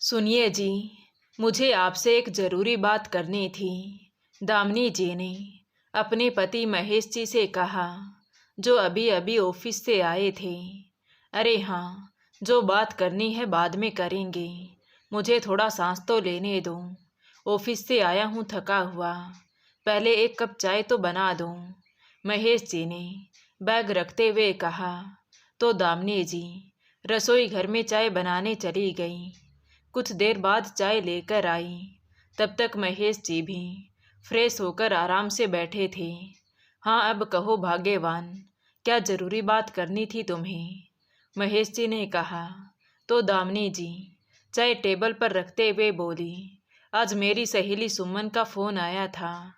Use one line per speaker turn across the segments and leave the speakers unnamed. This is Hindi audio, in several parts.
सुनिए जी, मुझे आपसे एक ज़रूरी बात करनी थी। दामिनी जी ने अपने पति महेश जी से कहा, जो अभी अभी ऑफिस से आए थे। अरे हाँ, जो बात करनी है बाद में करेंगे, मुझे थोड़ा सांस तो लेने दो। ऑफिस से आया हूँ थका हुआ, पहले एक कप चाय तो बना दो। महेश जी ने बैग रखते हुए कहा। तो दामिनी जी रसोई घर में चाय बनाने चली गई। कुछ देर बाद चाय लेकर आई। तब तक महेश जी भी फ्रेश होकर आराम से बैठे थे। हाँ, अब कहो भाग्यवान, क्या ज़रूरी बात करनी थी तुम्हें? महेश जी ने कहा। तो दामिनी जी चाय टेबल पर रखते हुए बोली, आज मेरी सहेली सुमन का फ़ोन आया था।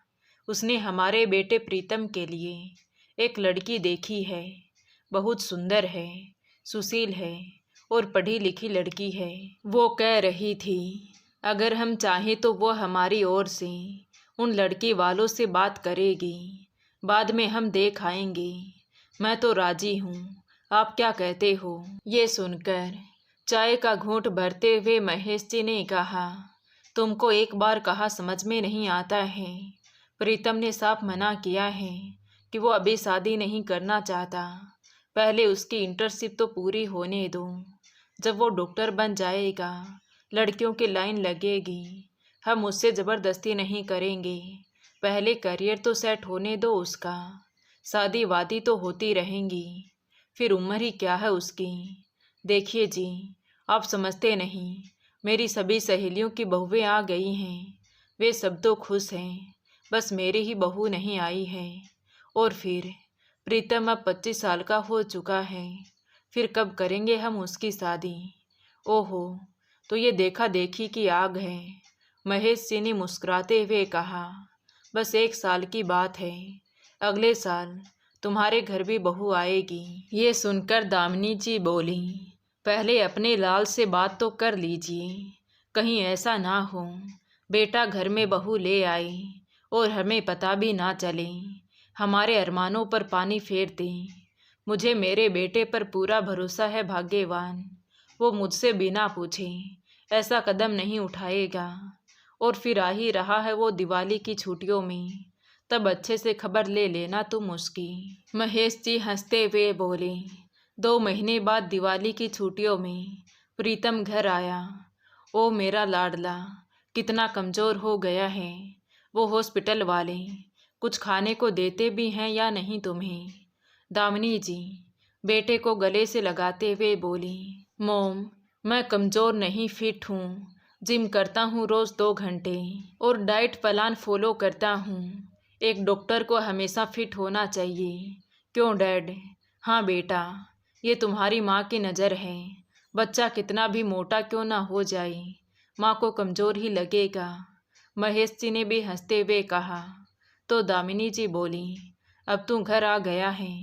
उसने हमारे बेटे प्रीतम के लिए एक लड़की देखी है। बहुत सुंदर है, सुशील है और पढ़ी लिखी लड़की है। वो कह रही थी अगर हम चाहें तो वो हमारी ओर से उन लड़की वालों से बात करेगी। बाद में हम देख आएंगे। मैं तो राजी हूँ, आप क्या कहते हो? ये सुनकर चाय का घूंट भरते हुए महेश जी ने कहा, तुमको एक बार कहा समझ में नहीं आता है। प्रीतम ने साफ मना किया है कि वो अभी शादी नहीं करना चाहता। पहले उसकी इंटर्नशिप तो पूरी होने दो। जब वो डॉक्टर बन जाएगा, लड़कियों की लाइन लगेगी। हम उससे ज़बरदस्ती नहीं करेंगे। पहले करियर तो सेट होने दो उसका। शादी वादी तो होती रहेंगी, फिर उम्र ही क्या है उसकी। देखिए जी, आप समझते नहीं, मेरी सभी सहेलियों की बहुएं आ गई हैं। वे सब तो खुश हैं, बस मेरी ही बहू नहीं आई है। और फिर प्रीतम अब 25 साल का हो चुका है। फिर कब करेंगे हम उसकी शादी? ओहो, तो ये देखा देखी की आग है। महेश जी ने मुस्कुराते हुए कहा, बस 1 साल की बात है। अगले साल तुम्हारे घर भी बहू आएगी। ये सुनकर दामिनी जी बोली, पहले अपने लाल से बात तो कर लीजिए। कहीं ऐसा ना हो बेटा घर में बहू ले आए और हमें पता भी ना चले, हमारे अरमानों पर पानी फेर दे। मुझे मेरे बेटे पर पूरा भरोसा है भाग्यवान, वो मुझसे बिना पूछे ऐसा कदम नहीं उठाएगा। और फिर आ ही रहा है वो दिवाली की छुट्टियों में, तब अच्छे से खबर ले लेना तुम उसकी। महेश जी हंसते हुए बोले, 2 महीने बाद दिवाली की छुट्टियों में प्रीतम घर आया। ओ मेरा लाडला, कितना कमज़ोर हो गया है। वो हॉस्पिटल वाले कुछ खाने को देते भी हैं या नहीं तुम्हें? दामिनी जी बेटे को गले से लगाते हुए बोली, मोम, मैं कमज़ोर नहीं, फिट हूँ। जिम करता हूँ रोज़ 2 घंटे और डाइट प्लान फॉलो करता हूँ। एक डॉक्टर को हमेशा फिट होना चाहिए। क्यों डैड? हाँ बेटा, ये तुम्हारी माँ की नज़र है। बच्चा कितना भी मोटा क्यों ना हो जाए, माँ को कमज़ोर ही लगेगा। महेश जी ने भी हंसते हुए कहा। तो दामिनी जी बोली, अब तू घर आ गया है,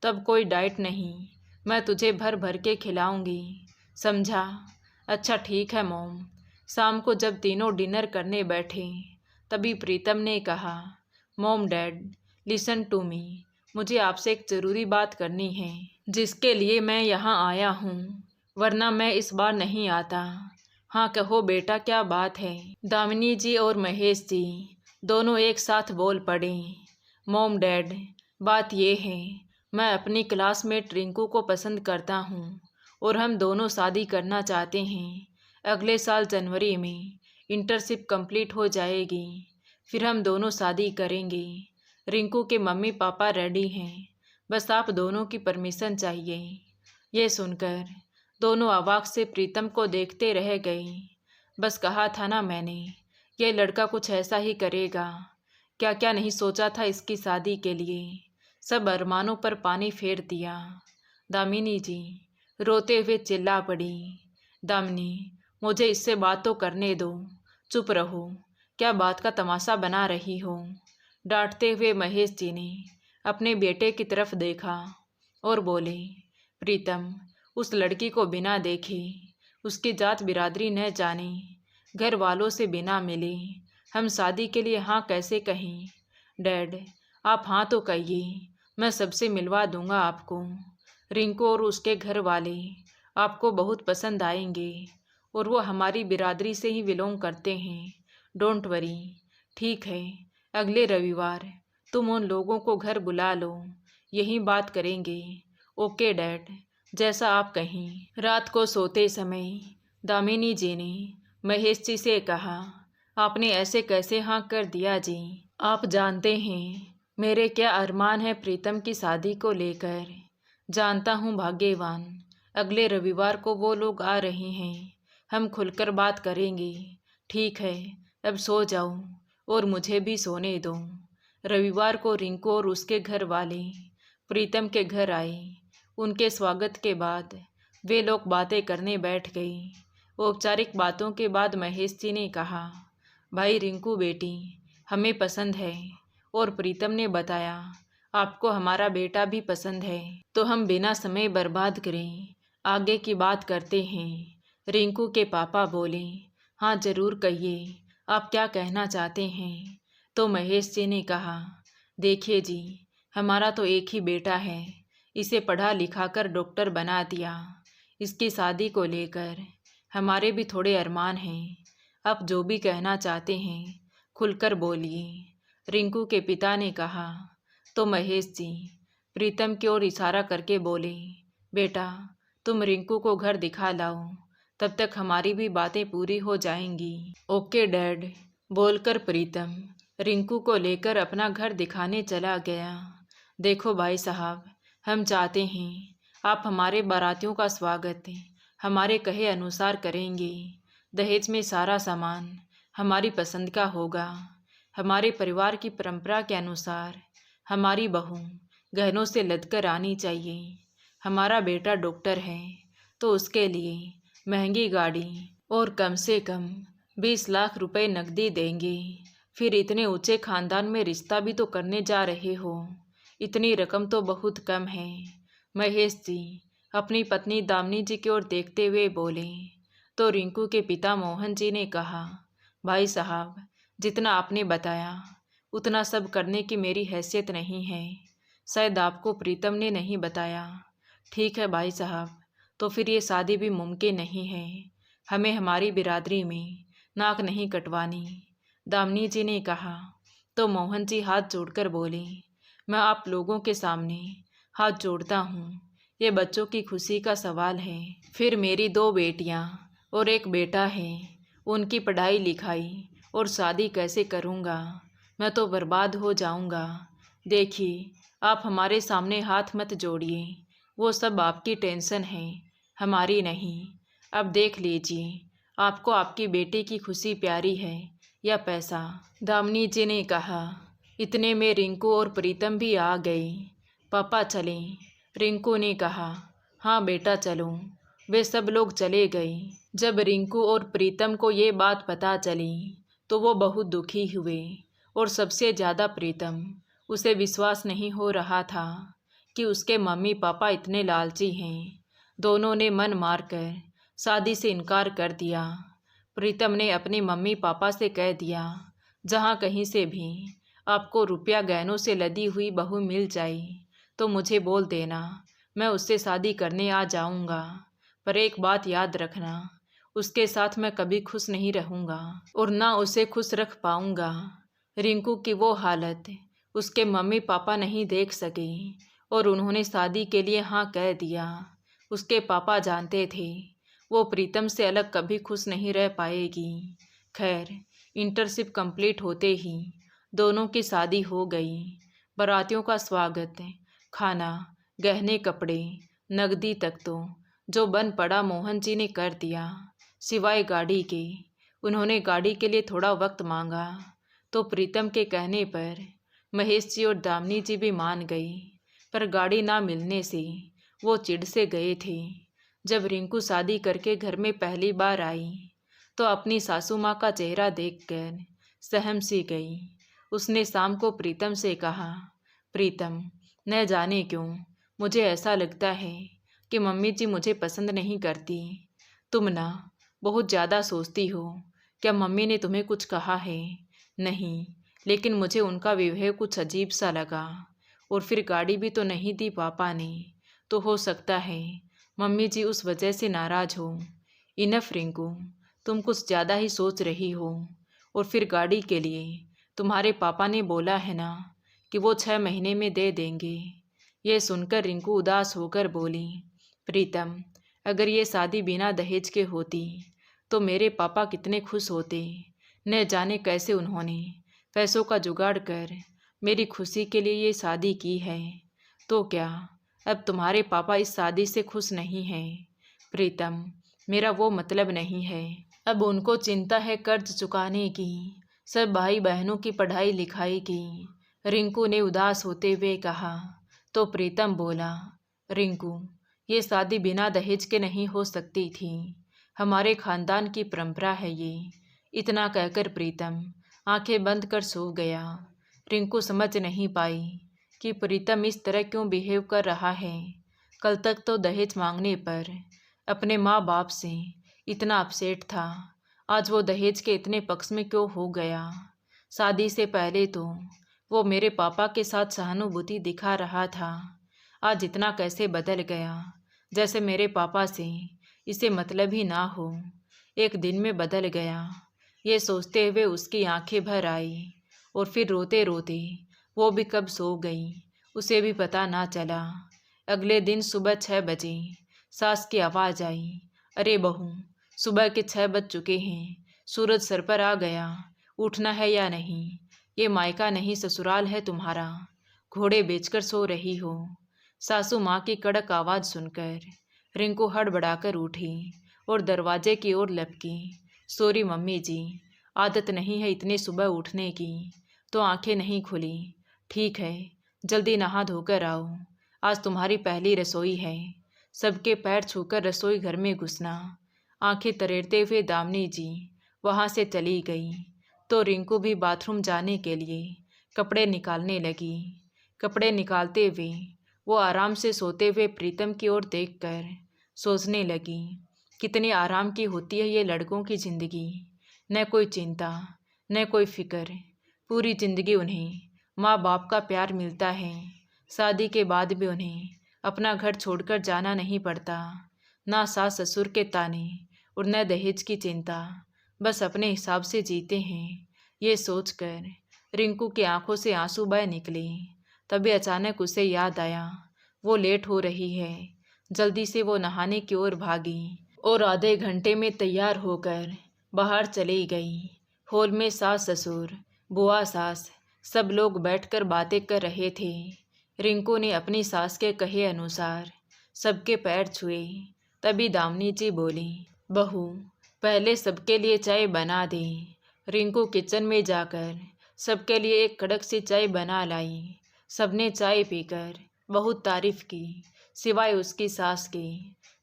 तब कोई डाइट नहीं, मैं तुझे भर भर के खिलाऊंगी, समझा? अच्छा ठीक है मोम। शाम को जब तीनों डिनर करने बैठे, तभी प्रीतम ने कहा, mom dad listen to me, मुझे आपसे एक ज़रूरी बात करनी है, जिसके लिए मैं यहाँ आया हूँ, वरना मैं इस बार नहीं आता। हाँ कहो बेटा, क्या बात है? दामिनी जी और महेश जी दोनों एक साथ बोल पड़े। मोम डैड, बात यह है, मैं अपनी क्लासमेट रिंकू को पसंद करता हूँ और हम दोनों शादी करना चाहते हैं। अगले साल जनवरी में इंटर्नशिप कंप्लीट हो जाएगी, फिर हम दोनों शादी करेंगे। रिंकू के मम्मी पापा रेडी हैं, बस आप दोनों की परमिशन चाहिए। ये सुनकर दोनों अवाक से प्रीतम को देखते रह गए। बस कहा था ना मैंने, ये लड़का कुछ ऐसा ही करेगा। क्या क्या नहीं सोचा था इसकी शादी के लिए, सब अरमानों पर पानी फेर दिया। दामिनी जी रोते हुए चिल्ला पड़ी, दामिनी मुझे इससे बात तो करने दो, चुप रहो, क्या बात का तमाशा बना रही हो? डांटते हुए महेश जी ने अपने बेटे की तरफ देखा और बोले, प्रीतम उस लड़की को बिना देखे, उसकी जात बिरादरी न जाने, घर वालों से बिना मिले हम शादी के लिए हाँ कैसे कहें? डैड आप हाँ तो कहिए, मैं सबसे मिलवा दूंगा आपको। रिंकू और उसके घर वाले आपको बहुत पसंद आएंगे और वो हमारी बिरादरी से ही बिलोंग करते हैं। Don't worry. ठीक है, अगले रविवार तुम उन लोगों को घर बुला लो, यही बात करेंगे। ओके डैड, जैसा आप कहें। रात को सोते समय दामिनी जी ने महेश जी से कहा, आपने ऐसे कैसे हाँ कर दिया जी? आप जानते हैं मेरे क्या अरमान है प्रीतम की शादी को लेकर। जानता हूँ भाग्यवान, अगले रविवार को वो लोग आ रहे हैं, हम खुलकर बात करेंगे। ठीक है, अब सो जाओ और मुझे भी सोने दो। रविवार को रिंकू और उसके घर वाले प्रीतम के घर आए। उनके स्वागत के बाद वे लोग बातें करने बैठ गए। औपचारिक बातों के बाद महेश जी ने कहा, भाई रिंकू बेटी हमें पसंद है और प्रीतम ने बताया आपको हमारा बेटा भी पसंद है, तो हम बिना समय बर्बाद करें आगे की बात करते हैं। रिंकू के पापा बोले, हाँ ज़रूर कहिए, आप क्या कहना चाहते हैं? तो महेश जी ने कहा, देखिए जी, हमारा तो एक ही बेटा है, इसे पढ़ा लिखा कर डॉक्टर बना दिया। इसकी शादी को लेकर हमारे भी थोड़े अरमान हैं। आप जो भी कहना चाहते हैं खुलकर बोलिए। रिंकू के पिता ने कहा। तो महेश जी प्रीतम की ओर इशारा करके बोले, बेटा तुम रिंकू को घर दिखा लाओ, तब तक हमारी भी बातें पूरी हो जाएंगी। ओके डैड, बोलकर प्रीतम रिंकू को लेकर अपना घर दिखाने चला गया। देखो भाई साहब, हम चाहते हैं आप हमारे बारातियों का स्वागत हमारे कहे अनुसार करेंगे। दहेज में सारा सामान हमारी पसंद का होगा। हमारे परिवार की परंपरा के अनुसार हमारी बहू गहनों से लदकर आनी चाहिए। हमारा बेटा डॉक्टर है तो उसके लिए महंगी गाड़ी और कम से कम 20 लाख रुपए नकदी देंगे। फिर इतने ऊंचे खानदान में रिश्ता भी तो करने जा रहे हो, इतनी रकम तो बहुत कम है। महेश जी अपनी पत्नी दामिनी जी की ओर देखते हुए बोले। तो रिंकू के पिता मोहन जी ने कहा, भाई साहब जितना आपने बताया उतना सब करने की मेरी हैसियत नहीं है। शायद आपको प्रीतम ने नहीं बताया। ठीक है भाई साहब, तो फिर ये शादी भी मुमकिन नहीं है। हमें हमारी बिरादरी में नाक नहीं कटवानी, दामिनी जी ने कहा। तो मोहन जी हाथ जोड़कर बोले, मैं आप लोगों के सामने हाथ जोड़ता हूँ, ये बच्चों की खुशी का सवाल है। फिर मेरी 2 बेटियाँ और 1 बेटा है, उनकी पढ़ाई लिखाई और शादी कैसे करूँगा? मैं तो बर्बाद हो जाऊँगा। देखिए आप हमारे सामने हाथ मत जोड़िए, वो सब आपकी टेंशन है, हमारी नहीं। अब देख लीजिए आपको आपकी बेटी की खुशी प्यारी है या पैसा? दामिनी जी ने कहा। इतने में रिंकू और प्रीतम भी आ गए। पापा चलें? रिंकू ने कहा। हाँ बेटा चलो। वे सब लोग चले गए। जब रिंकू और प्रीतम को ये बात पता चली तो वो बहुत दुखी हुए और सबसे ज़्यादा प्रीतम। उसे विश्वास नहीं हो रहा था कि उसके मम्मी पापा इतने लालची हैं। दोनों ने मन मारकर शादी से इनकार कर दिया। प्रीतम ने अपने मम्मी पापा से कह दिया, जहाँ कहीं से भी आपको रुपया गहनों से लदी हुई बहू मिल जाए तो मुझे बोल देना, मैं उससे शादी करने आ जाऊँगा। पर एक बात याद रखना, उसके साथ मैं कभी खुश नहीं रहूँगा और ना उसे खुश रख पाऊँगा। रिंकू की वो हालत उसके मम्मी पापा नहीं देख सके और उन्होंने शादी के लिए हाँ कह दिया। उसके पापा जानते थे वो प्रीतम से अलग कभी खुश नहीं रह पाएगी। खैर इंटर्नशिप कंप्लीट होते ही दोनों की शादी हो गई। बारातियों का स्वागत, खाना, गहने, कपड़े, नकदी तक तो जो बन पड़ा मोहन जी ने कर दिया, सिवाय गाड़ी के। उन्होंने गाड़ी के लिए थोड़ा वक्त मांगा तो प्रीतम के कहने पर महेश जी और दामिनी जी भी मान गई, पर गाड़ी ना मिलने से वो चिढ़ से गए थे। जब रिंकू शादी करके घर में पहली बार आई तो अपनी सासू माँ का चेहरा देखकर सहम सी गई। उसने शाम को प्रीतम से कहा, प्रीतम न जाने क्यों मुझे ऐसा लगता है कि मम्मी जी मुझे पसंद नहीं करती। तुम ना बहुत ज़्यादा सोचती हो। क्या मम्मी ने तुम्हें कुछ कहा है? नहीं, लेकिन मुझे उनका व्यवहार कुछ अजीब सा लगा। और फिर गाड़ी भी तो नहीं दी पापा ने, तो हो सकता है मम्मी जी उस वजह से नाराज़ हो। इनफ रिंकू, तुम कुछ ज़्यादा ही सोच रही हो। और फिर गाड़ी के लिए तुम्हारे पापा ने बोला है ना कि वो 6 महीने में दे देंगे। ये सुनकर रिंकू उदास होकर बोली, प्रीतम, अगर ये शादी बिना दहेज के होती तो मेरे पापा कितने खुश होते। न जाने कैसे उन्होंने पैसों का जुगाड़ कर मेरी खुशी के लिए ये शादी की है। तो क्या अब तुम्हारे पापा इस शादी से खुश नहीं हैं? प्रीतम, मेरा वो मतलब नहीं है। अब उनको चिंता है कर्ज चुकाने की, सब भाई बहनों की पढ़ाई लिखाई की। रिंकू ने उदास होते हुए कहा। तो प्रीतम बोला, रिंकू, ये शादी बिना दहेज के नहीं हो सकती थी। हमारे खानदान की परंपरा है ये। इतना कहकर प्रीतम आंखें बंद कर सो गया। रिंकू समझ नहीं पाई कि प्रीतम इस तरह क्यों बिहेव कर रहा है। कल तक तो दहेज मांगने पर अपने माँ बाप से इतना अपसेट था, आज वो दहेज के इतने पक्ष में क्यों हो गया। शादी से पहले तो वो मेरे पापा के साथ सहानुभूति दिखा रहा था, आज इतना कैसे बदल गया, जैसे मेरे पापा से इसे मतलब ही ना हो। एक दिन में बदल गया। ये सोचते हुए उसकी आंखें भर आई और फिर रोते रोते वो भी कब सो गई उसे भी पता ना चला। अगले दिन सुबह 6 बजे सास की आवाज़ आई, अरे बहू, सुबह के 6 बज चुके हैं, सूरज सर पर आ गया, उठना है या नहीं? ये मायका नहीं ससुराल है तुम्हारा, घोड़े बेचकर सो रही हो। सासू माँ की कड़क आवाज़ सुनकर रिंकू हड़बड़ाकर उठी और दरवाजे की ओर लपकी। सॉरी मम्मी जी, आदत नहीं है इतने सुबह उठने की, तो आंखें नहीं खुली। ठीक है, जल्दी नहा धोकर आओ, आज तुम्हारी पहली रसोई है। सबके पैर छूकर रसोई घर में घुसना। आंखें तरेरते हुए दामिनी जी वहाँ से चली गई तो रिंकू भी बाथरूम जाने के लिए कपड़े निकालने लगी। कपड़े निकालते हुए वो आराम से सोते हुए प्रीतम की ओर देखकर सोचने लगी, कितनी आराम की होती है ये लड़कों की ज़िंदगी। न कोई चिंता, न कोई फिक्र, पूरी ज़िंदगी उन्हें माँ बाप का प्यार मिलता है। शादी के बाद भी उन्हें अपना घर छोड़कर जाना नहीं पड़ता, ना सास ससुर के ताने और न दहेज की चिंता, बस अपने हिसाब से जीते हैं। ये सोचकर रिंकू की आंखों से आंसू बह निकले। तभी अचानक उसे याद आया वो लेट हो रही है। जल्दी से वो नहाने की ओर भागी और आधे घंटे में तैयार होकर बाहर चली गई। हॉल में सास ससुर, बुआ सास सब लोग बैठकर बातें कर रहे थे। रिंकू ने अपनी सास के कहे अनुसार सबके पैर छुए। तभी दामिनी जी बोली, बहू, पहले सबके लिए चाय बना दे। रिंकू किचन में जाकर सबके लिए एक कड़क सी चाय बना लाई। सबने चाय पीकर बहुत तारीफ की, सिवाय उसकी सास के।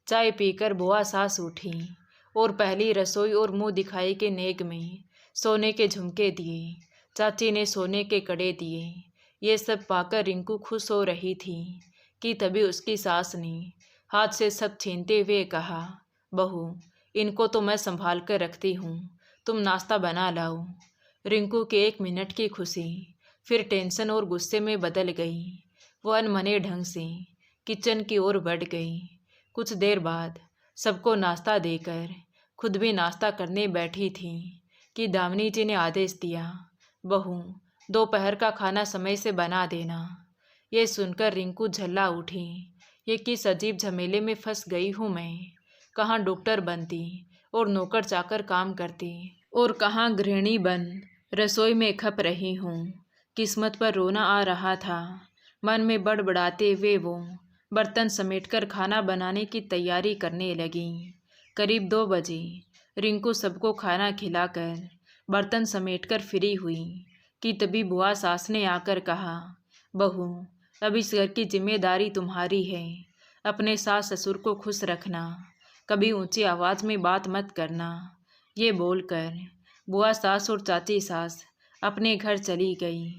चाय पीकर बुआ सास उठी और पहली रसोई और मुंह दिखाई के नेक में सोने के झुमके दिए। चाची ने सोने के कड़े दिए। ये सब पाकर रिंकू खुश हो रही थी कि तभी उसकी सास ने हाथ से सब छीनते हुए कहा, बहू, इनको तो मैं संभाल कर रखती हूँ, तुम नाश्ता बना लाओ। रिंकू के 1 मिनट की खुशी फिर टेंशन और गुस्से में बदल गई। वो अनमने ढंग से किचन की ओर बढ़ गई। कुछ देर बाद सबको नाश्ता देकर खुद भी नाश्ता करने बैठी थी कि दामिनी जी ने आदेश दिया, बहू, दोपहर का खाना समय से बना देना। ये सुनकर रिंकू झल्ला उठी। ये किस अजीब झमेले में फंस गई हूँ मैं। कहाँ डॉक्टर बनती और नौकर चाकर काम करती और कहाँ गृहिणी बन रसोई में खप रही हूँ। किस्मत पर रोना आ रहा था। मन में बड़बड़ाते हुए वो बर्तन समेटकर खाना बनाने की तैयारी करने लगी। करीब 2 बजे रिंकू सबको खाना खिलाकर बर्तन समेटकर फ्री हुई कि तभी बुआ सास ने आकर कहा, बहू, अब इस घर की जिम्मेदारी तुम्हारी है। अपने सास ससुर को खुश रखना, कभी ऊंची आवाज़ में बात मत करना। ये बोलकर बुआ सास और चाची सास अपने घर चली गई।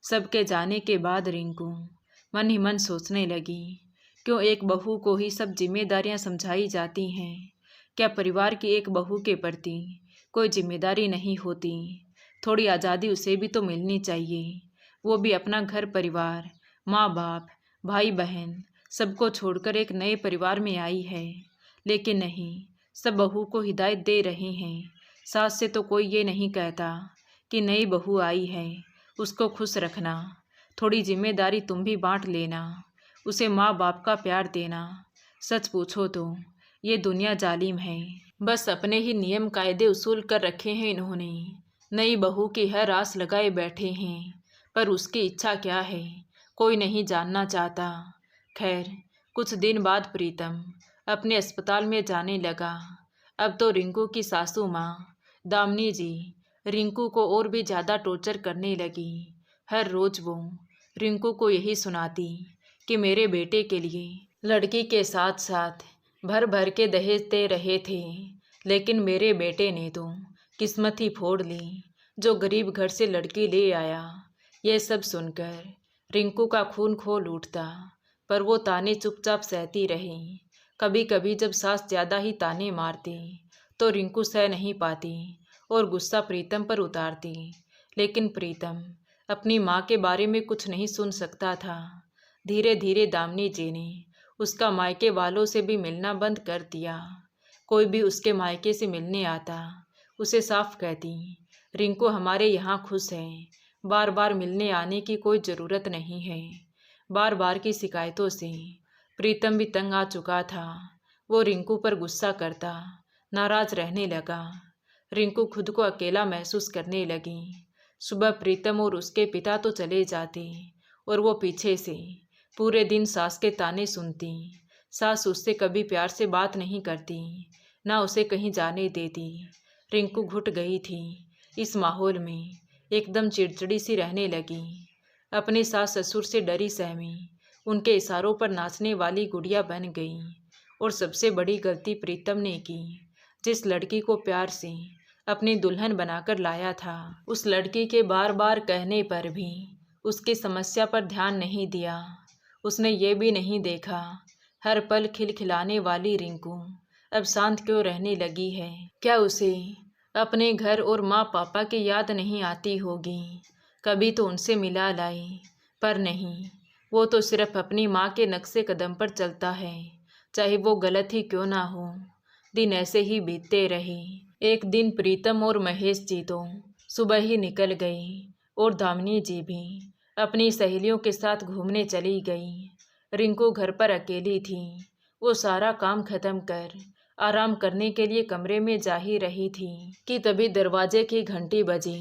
सबके जाने के बाद रिंकू मन ही मन सोचने लगी, क्यों एक बहू को ही सब जिम्मेदारियां समझाई जाती हैं? क्या परिवार की एक बहू के प्रति कोई जिम्मेदारी नहीं होती? थोड़ी आज़ादी उसे भी तो मिलनी चाहिए। वो भी अपना घर परिवार, माँ बाप, भाई बहन सबको छोड़कर एक नए परिवार में आई है। लेकिन नहीं, सब बहू को हिदायत दे रहे हैं। सास से तो कोई ये नहीं कहता कि नई बहू आई है, उसको खुश रखना, थोड़ी जिम्मेदारी तुम भी बांट लेना, उसे माँ बाप का प्यार देना। सच पूछो तो ये दुनिया जालिम है। बस अपने ही नियम कायदे उसूल कर रखे हैं इन्होंने। नई बहू की हर आस लगाए बैठे हैं, पर उसकी इच्छा क्या है कोई नहीं जानना चाहता। खैर, कुछ दिन बाद प्रीतम अपने अस्पताल में जाने लगा। अब तो रिंकू की सासू माँ दामिनी जी रिंकू को और भी ज़्यादा टॉर्चर करने लगी। हर रोज़ वो रिंकू को यही सुनाती कि मेरे बेटे के लिए लड़की के साथ साथ भर भर के दहेज दे रहे थे, लेकिन मेरे बेटे ने तो किस्मत ही फोड़ ली जो गरीब घर से लड़की ले आया। ये सब सुनकर रिंकू का खून खौल उठता, पर वो ताने चुपचाप सहती रही। कभी कभी जब सास ज़्यादा ही ताने मारती तो रिंकू सह नहीं पाती और गुस्सा प्रीतम पर उतारती, लेकिन प्रीतम अपनी माँ के बारे में कुछ नहीं सुन सकता था। धीरे धीरे दामिनी जी ने उसका मायके वालों से भी मिलना बंद कर दिया। कोई भी उसके मायके से मिलने आता उसे साफ कहती, रिंकू हमारे यहाँ खुश है, बार बार मिलने आने की कोई ज़रूरत नहीं है। बार बार की शिकायतों से प्रीतम भी तंग आ चुका था। वो रिंकू पर गुस्सा करता, नाराज रहने लगा। रिंकू खुद को अकेला महसूस करने लगी। सुबह प्रीतम और उसके पिता तो चले जाते और वो पीछे से पूरे दिन सास के ताने सुनती। सास उससे कभी प्यार से बात नहीं करती, ना उसे कहीं जाने देती। रिंकू घुट गई थी इस माहौल में, एकदम चिड़चिड़ी सी रहने लगी। अपने सास ससुर से डरी सहमी उनके इशारों पर नाचने वाली गुड़िया बन गई। और सबसे बड़ी गलती प्रीतम ने की। जिस लड़की को प्यार से अपनी दुल्हन बनाकर लाया था, उस लड़की के बार बार कहने पर भी उसकी समस्या पर ध्यान नहीं दिया। उसने ये भी नहीं देखा हर पल खिलखिलाने वाली रिंकू अब शांत क्यों रहने लगी है। क्या उसे अपने घर और माँ पापा की याद नहीं आती होगी? कभी तो उनसे मिला लाई, पर नहीं, वो तो सिर्फ अपनी माँ के नक्शे कदम पर चलता है, चाहे वो गलत ही क्यों ना हो। दिन ऐसे ही बीतते रहे। एक दिन प्रीतम और महेश जी तो सुबह ही निकल गए और दामिनी जी भी अपनी सहेलियों के साथ घूमने चली गई। रिंकू घर पर अकेली थी। वो सारा काम खत्म कर आराम करने के लिए कमरे में जा ही रही थी कि तभी दरवाजे की घंटी बजी।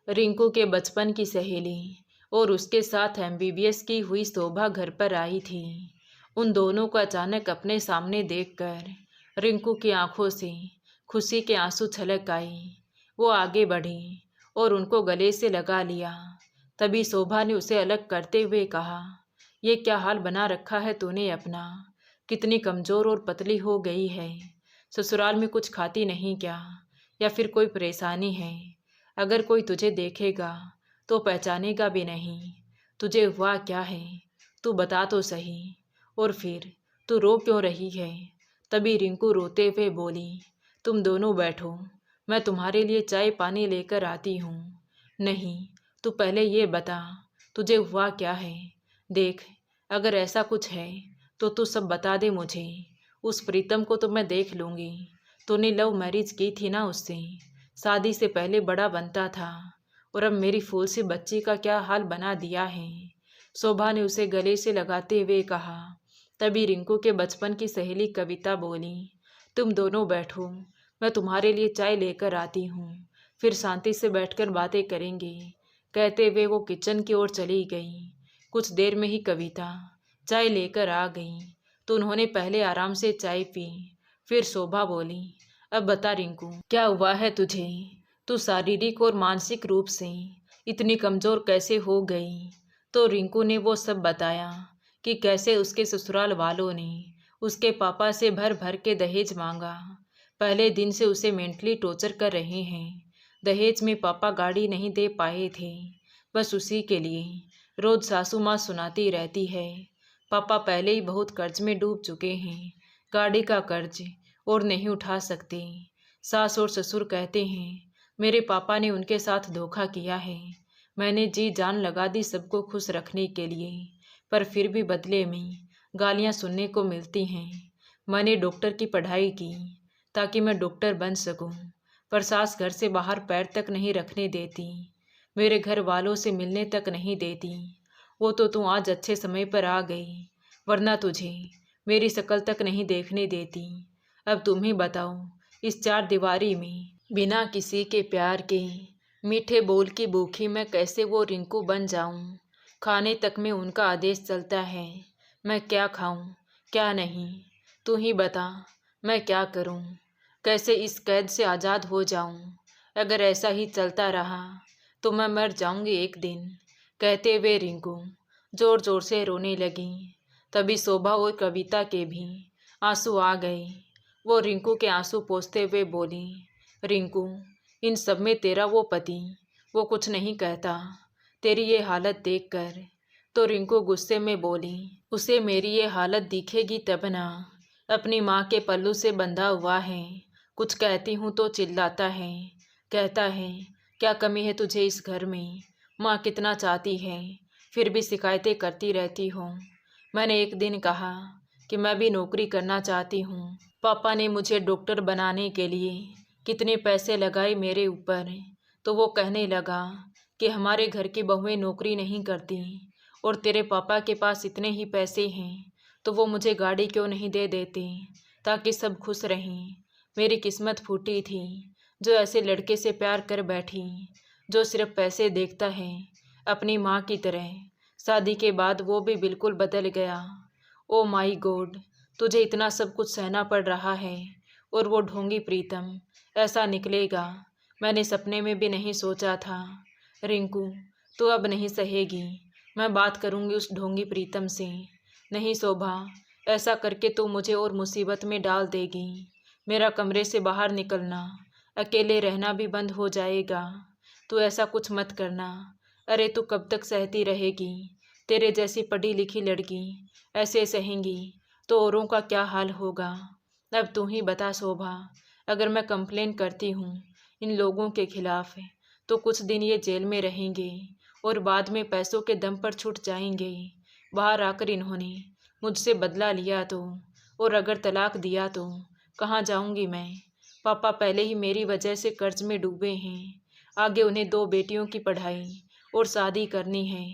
रिंकू के बचपन की सहेली और उसके साथ MBBS की हुई शोभा घर पर आई थी। उन दोनों को अचानक अपने सामने देखकर रिंकू की आंखों से खुशी के आंसू छलक आए। वो आगे बढ़ी और उनको गले से लगा लिया। तभी शोभा ने उसे अलग करते हुए कहा, ये क्या हाल बना रखा है तूने अपना? कितनी कमज़ोर और पतली हो गई है। ससुराल में कुछ खाती नहीं क्या, या फिर कोई परेशानी है? अगर कोई तुझे देखेगा तो पहचानेगा भी नहीं। तुझे हुआ क्या है, तू बता तो सही। और फिर तू रो क्यों रही है? तभी रिंकू रोते हुए बोली, तुम दोनों बैठो, मैं तुम्हारे लिए चाय पानी लेकर आती हूँ। नहीं, तू पहले ये बता, तुझे हुआ क्या है? देख, अगर ऐसा कुछ है तो तू सब बता दे मुझे। उस प्रीतम को तो मैं देख लूँगी। तूने लव मैरिज की थी ना उससे, शादी से पहले बड़ा बनता था, और अब मेरी फूल सी बच्ची का क्या हाल बना दिया है। शोभा ने उसे गले से लगाते हुए कहा। तभी रिंकू के बचपन की सहेली कविता बोली, तुम दोनों बैठो, मैं तुम्हारे लिए चाय लेकर आती हूँ, फिर शांति से बैठकर बातें करेंगे। कहते हुए वो किचन की ओर चली गई। कुछ देर में ही कविता चाय लेकर आ गई तो उन्होंने पहले आराम से चाय पी। फिर शोभा बोली, अब बता रिंकू, क्या हुआ है तुझे? तू शारीरिक और मानसिक रूप से इतनी कमज़ोर कैसे हो गई? तो रिंकू ने वो सब बताया कि कैसे उसके ससुराल वालों ने उसके पापा से भर भर के दहेज मांगा। पहले दिन से उसे मेंटली टॉर्चर कर रहे हैं। दहेज में पापा गाड़ी नहीं दे पाए थे, बस उसी के लिए रोज़ सासू माँ सुनाती रहती है। पापा पहले ही बहुत कर्ज में डूब चुके हैं, गाड़ी का कर्ज और नहीं उठा सकते। सास और ससुर कहते हैं मेरे पापा ने उनके साथ धोखा किया है। मैंने जी जान लगा दी सबको खुश रखने के लिए, पर फिर भी बदले में गालियाँ सुनने को मिलती हैं। मैंने डॉक्टर की पढ़ाई की, ताकि मैं डॉक्टर बन सकूं। पर सास घर से बाहर पैर तक नहीं रखने देती, मेरे घर वालों से मिलने तक नहीं देती। वो तो तू आज अच्छे समय पर आ गई, वरना तुझे मेरी शक्ल तक नहीं देखने देती। अब तुम ही बताओ, इस चार दीवारी में बिना किसी के प्यार के, मीठे बोल की भूखी मैं कैसे वो रिंकू बन जाऊं। खाने तक में उनका आदेश चलता है, मैं क्या खाऊं क्या नहीं। तू ही बता, मैं क्या करूं, कैसे इस कैद से आज़ाद हो जाऊं। अगर ऐसा ही चलता रहा तो मैं मर जाऊंगी एक दिन। कहते हुए रिंकू जोर जोर से रोने लगी। तभी शोभा और कविता के भी आंसू आ गए। वो रिंकू के आंसू पोंछते हुए बोली, रिंकू, इन सब में तेरा वो पति, वो कुछ नहीं कहता तेरी ये हालत देखकर। तो रिंकू गुस्से में बोली, उसे मेरी ये हालत दिखेगी तब ना। अपनी माँ के पल्लू से बंधा हुआ है, कुछ कहती हूँ तो चिल्लाता है। कहता है, क्या कमी है तुझे इस घर में, माँ कितना चाहती है, फिर भी शिकायतें करती रहती हो। मैंने एक दिन कहा कि मैं भी नौकरी करना चाहती हूँ। पापा ने मुझे डॉक्टर बनाने के लिए कितने पैसे लगाए मेरे ऊपर, तो वो कहने लगा कि हमारे घर की बहुएं नौकरी नहीं करती और तेरे पापा के पास इतने ही पैसे हैं, तो वो मुझे गाड़ी क्यों नहीं दे देते ताकि सब खुश रहें। मेरी किस्मत फूटी थी, जो ऐसे लड़के से प्यार कर बैठी, जो सिर्फ पैसे देखता है अपनी माँ की तरह। शादी के बाद वो भी बिल्कुल बदल गया। ओ माई गॉड, तुझे इतना सब कुछ सहना पड़ रहा है और वो ढोंगी प्रीतम ऐसा निकलेगा, मैंने सपने में भी नहीं सोचा था। रिंकू, तू अब नहीं सहेगी, मैं बात करूंगी उस ढोंगी प्रीतम से। नहीं शोभा, ऐसा करके तू मुझे और मुसीबत में डाल देगी। मेरा कमरे से बाहर निकलना, अकेले रहना भी बंद हो जाएगा। तू ऐसा कुछ मत करना। अरे तू कब तक सहती रहेगी, तेरे जैसी पढ़ी लिखी लड़की ऐसे सहेंगी तो औरों का क्या हाल होगा। अब तू ही बता शोभा, अगर मैं कंप्लेन करती हूँ इन लोगों के खिलाफ तो कुछ दिन ये जेल में रहेंगे और बाद में पैसों के दम पर छूट जाएंगे। बाहर आकर इन्होंने मुझसे बदला लिया तो, और अगर तलाक दिया तो कहाँ जाऊंगी मैं। पापा पहले ही मेरी वजह से कर्ज में डूबे हैं, आगे उन्हें 2 बेटियों की पढ़ाई और शादी करनी है।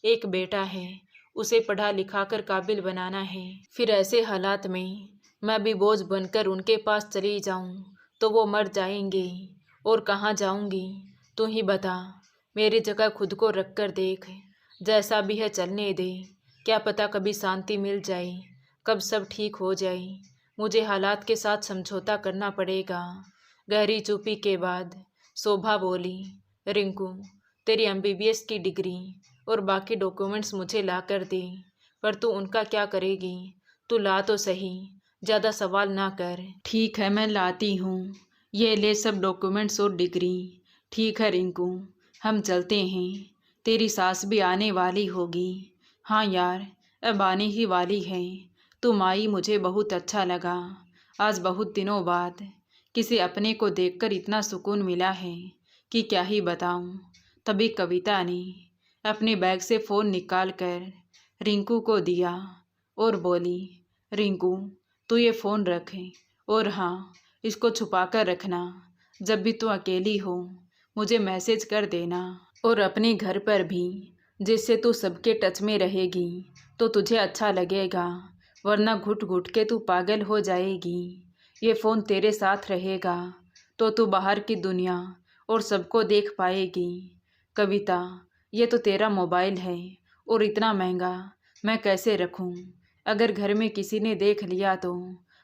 एक बेटा है, उसे पढ़ा लिखा कर काबिल बनाना है। फिर ऐसे हालात में मैं भी बोझ बनकर उनके पास चली जाऊं तो वो मर जाएंगे, और कहाँ जाऊंगी तू ही बता। मेरी जगह खुद को रख कर देख, जैसा भी है चलने दे। क्या पता कभी शांति मिल जाए, कब सब ठीक हो जाए। मुझे हालात के साथ समझौता करना पड़ेगा। गहरी चुप्पी के बाद शोभा बोली, रिंकू, तेरी एमबीबीएस की डिग्री और बाकी डॉक्यूमेंट्स मुझे ला कर दे। पर तू उनका क्या करेगी, तू ला तो सही, ज़्यादा सवाल ना कर। ठीक है, मैं लाती हूँ, ये ले सब डॉक्यूमेंट्स और डिग्री। ठीक है रिंकू, हम चलते हैं, तेरी सास भी आने वाली होगी। हाँ यार, अब आने ही वाली है। तुम आई मुझे बहुत अच्छा लगा। आज बहुत दिनों बाद किसी अपने को देखकर इतना सुकून मिला है कि क्या ही बताऊं। तभी कविता ने अपने बैग से फ़ोन निकाल कर रिंकू को दिया और बोली, रिंकू, तू ये फ़ोन रख, और हाँ, इसको छुपा कर रखना। जब भी तू अकेली हो मुझे मैसेज कर देना। और अपने घर पर भी, जिससे तू सबके टच में रहेगी तो तुझे अच्छा लगेगा, वरना घुट घुट के तू पागल हो जाएगी। ये फ़ोन तेरे साथ रहेगा तो तू बाहर की दुनिया और सबको देख पाएगी। कविता, ये तो तेरा मोबाइल है और इतना महंगा मैं कैसे रखूं? अगर घर में किसी ने देख लिया तो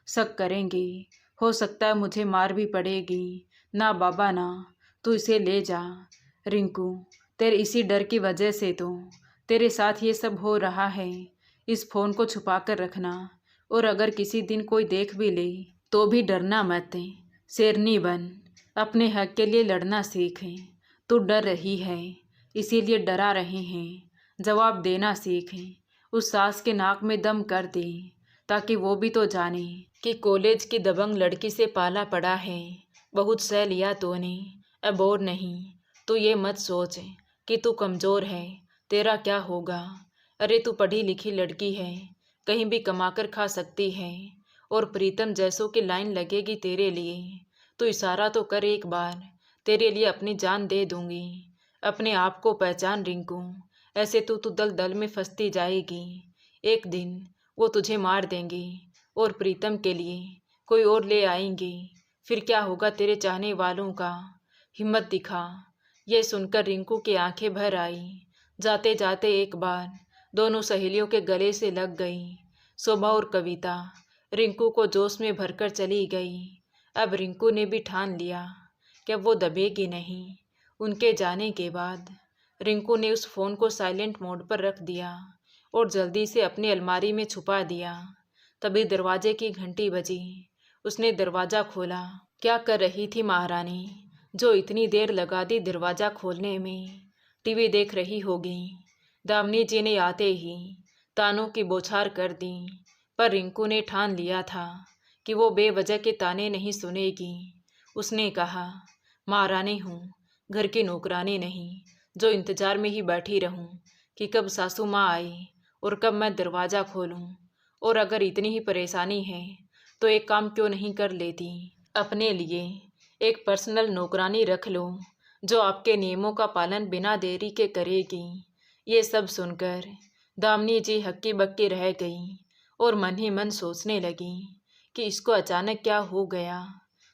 शक करेंगे, हो सकता है मुझे मार भी पड़ेगी। ना बाबा ना, तू इसे ले जा। रिंकू, तेरे इसी डर की वजह से तो तेरे साथ ये सब हो रहा है। इस फ़ोन को छुपा कर रखना, और अगर किसी दिन कोई देख भी ले तो भी डरना मत। शेरनी बन, अपने हक के लिए लड़ना सीख। तू डर रही है इसीलिए डरा रहे हैं, जवाब देना सीख। उस सास के नाक में दम कर दे ताकि वो भी तो जाने कि कॉलेज की दबंग लड़की से पाला पड़ा है। बहुत सह लिया तूने, अब और नहीं। तू ये मत सोच कि तू कमज़ोर है, तेरा क्या होगा। अरे तू पढ़ी लिखी लड़की है, कहीं भी कमाकर खा सकती है, और प्रीतम जैसों की लाइन लगेगी तेरे लिए। तो इशारा तो कर एक बार, तेरे लिए अपनी जान दे दूंगी। अपने आप को पहचान रिंकू, ऐसे तू दल दल में फंसती जाएगी। एक दिन वो तुझे मार देंगे और प्रीतम के लिए कोई और ले आएंगे। फिर क्या होगा तेरे चाहने वालों का? हिम्मत दिखा। ये सुनकर रिंकू की आंखें भर आई। जाते जाते एक बार दोनों सहेलियों के गले से लग गई। शोभा और कविता रिंकू को जोश में भरकर चली गई। अब रिंकू ने भी ठान लिया कि अब वो दबेगी नहीं। उनके जाने के बाद रिंकू ने उस फ़ोन को साइलेंट मोड पर रख दिया और जल्दी से अपनी अलमारी में छुपा दिया। तभी दरवाजे की घंटी बजी। उसने दरवाज़ा खोला। क्या कर रही थी महारानी, जो इतनी देर लगा दी दरवाज़ा खोलने में? टीवी देख रही होगी। दामिनी जी ने आते ही तानों की बौछार कर दी, पर रिंकू ने ठान लिया था कि वो बेवजह के ताने नहीं सुनेगी। उसने कहा, महारानी हूँ, घर की नौकरानी नहीं जो इंतज़ार में ही बैठी रहूँ कि कब सासू माँ आए और कब मैं दरवाज़ा खोलूँ। और अगर इतनी ही परेशानी है तो एक काम क्यों नहीं कर लेती? अपने लिए एक पर्सनल नौकरानी रख लो जो आपके नियमों का पालन बिना देरी के करेगी। ये सब सुनकर दामिनी जी हक्की बक्की रह गई और मन ही मन सोचने लगी कि इसको अचानक क्या हो गया।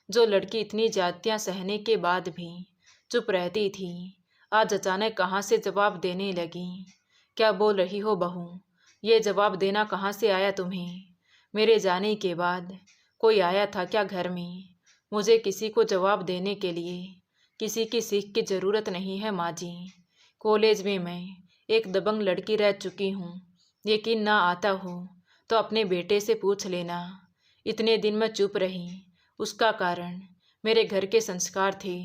जो लड़की इतनी ज्यादतियाँ सहने के बाद भी चुप रहती थी, आज अचानक कहाँ से जवाब देने लगी। क्या बोल रही हो बहू? ये जवाब देना कहाँ से आया तुम्हें? मेरे जाने के बाद कोई आया था क्या घर में? मुझे किसी को जवाब देने के लिए किसी की सीख की ज़रूरत नहीं है माँ जी। कॉलेज में मैं एक दबंग लड़की रह चुकी हूँ। यकीन ना आता हो तो अपने बेटे से पूछ लेना। इतने दिन मैं चुप रही, उसका कारण मेरे घर के संस्कार थे।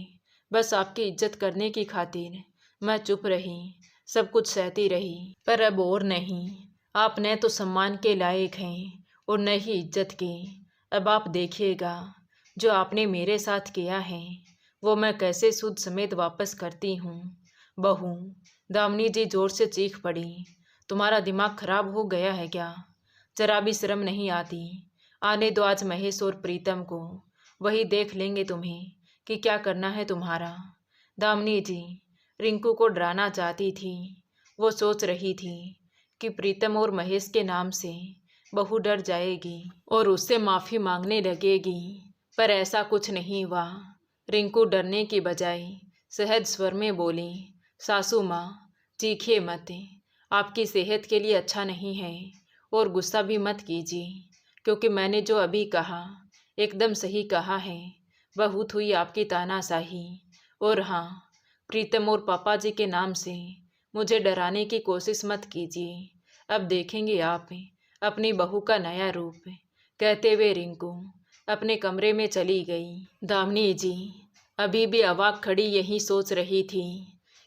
बस आपकी इज्जत करने की खातिर मैं चुप रही, सब कुछ सहती रही। पर अब और नहीं, आप न तो सम्मान के लायक हैं और न ही इज्जत के। अब आप देखिएगा जो आपने मेरे साथ किया है वो मैं कैसे सूद समेत वापस करती हूँ। बहू, दामिनी जी जोर से चीख पड़ी, तुम्हारा दिमाग खराब हो गया है क्या? जरा भी शर्म नहीं आती? आने दो आज महेश और प्रीतम को, वही देख लेंगे तुम्हें कि क्या करना है तुम्हारा। दामिनी जी रिंकू को डराना चाहती थी। वो सोच रही थी कि प्रीतम और महेश के नाम से बहू डर जाएगी और उससे माफ़ी मांगने लगेगी, पर ऐसा कुछ नहीं हुआ। रिंकू डरने की बजाय सहज स्वर में बोली, सासू माँ चीखिए मत, आपकी सेहत के लिए अच्छा नहीं है। और गुस्सा भी मत कीजिए, क्योंकि मैंने जो अभी कहा एकदम सही कहा है। बहुत हुई आपकी तानाशाही। और हाँ, प्रीतम और पापा जी के नाम से मुझे डराने की कोशिश मत कीजिए। अब देखेंगे आप अपनी बहू का नया रूप। कहते हुए रिंकू अपने कमरे में चली गई। दामिनी जी अभी भी अवाक खड़ी यही सोच रही थी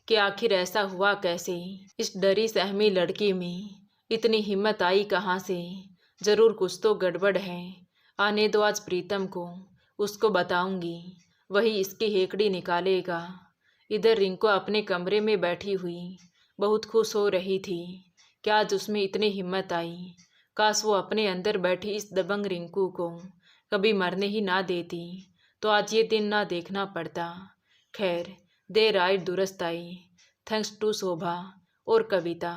कि आखिर ऐसा हुआ कैसे। इस डरी सहमी लड़की में इतनी हिम्मत आई कहाँ से? जरूर कुछ तो गड़बड़ है। आने दो आज प्रीतम को, उसको बताऊंगी, वही इसकी हेकड़ी निकालेगा। इधर रिंकू अपने कमरे में बैठी हुई बहुत खुश हो रही थी कि आज उसमें इतनी हिम्मत आई। काश वो अपने अंदर बैठी इस दबंग रिंकू को कभी मरने ही ना देती, तो आज ये दिन ना देखना पड़ता। खैर, देर आई दुरुस्त आई। थैंक्स टू शोभा और कविता।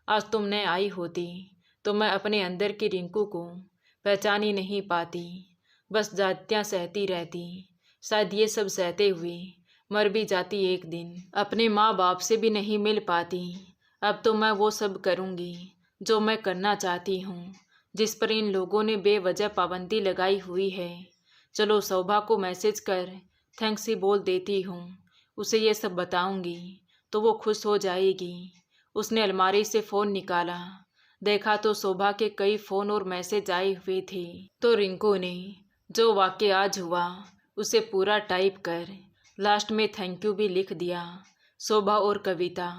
आज तुम न आई होती तो मैं अपने अंदर की रिंकू को पहचान ही नहीं पाती। बस जातियाँ सहती रहती। शायद ये सब सहते हुए मर भी जाती एक दिन। अपने माँ बाप से भी नहीं मिल पाती। अब तो मैं वो सब करूँगी जो मैं करना चाहती हूँ, जिस पर इन लोगों ने बेवजह पाबंदी लगाई हुई है। चलो शोभा को मैसेज कर थैंक्स ही बोल देती हूँ। उसे ये सब बताऊँगी तो वो खुश हो जाएगी। उसने अलमारी से फ़ोन निकाला, देखा तो शोभा के कई फ़ोन और मैसेज आए हुए थे। तो रिंकू ने जो वाक़या आज हुआ उसे पूरा टाइप कर लास्ट में थैंक यू भी लिख दिया। शोभा और कविता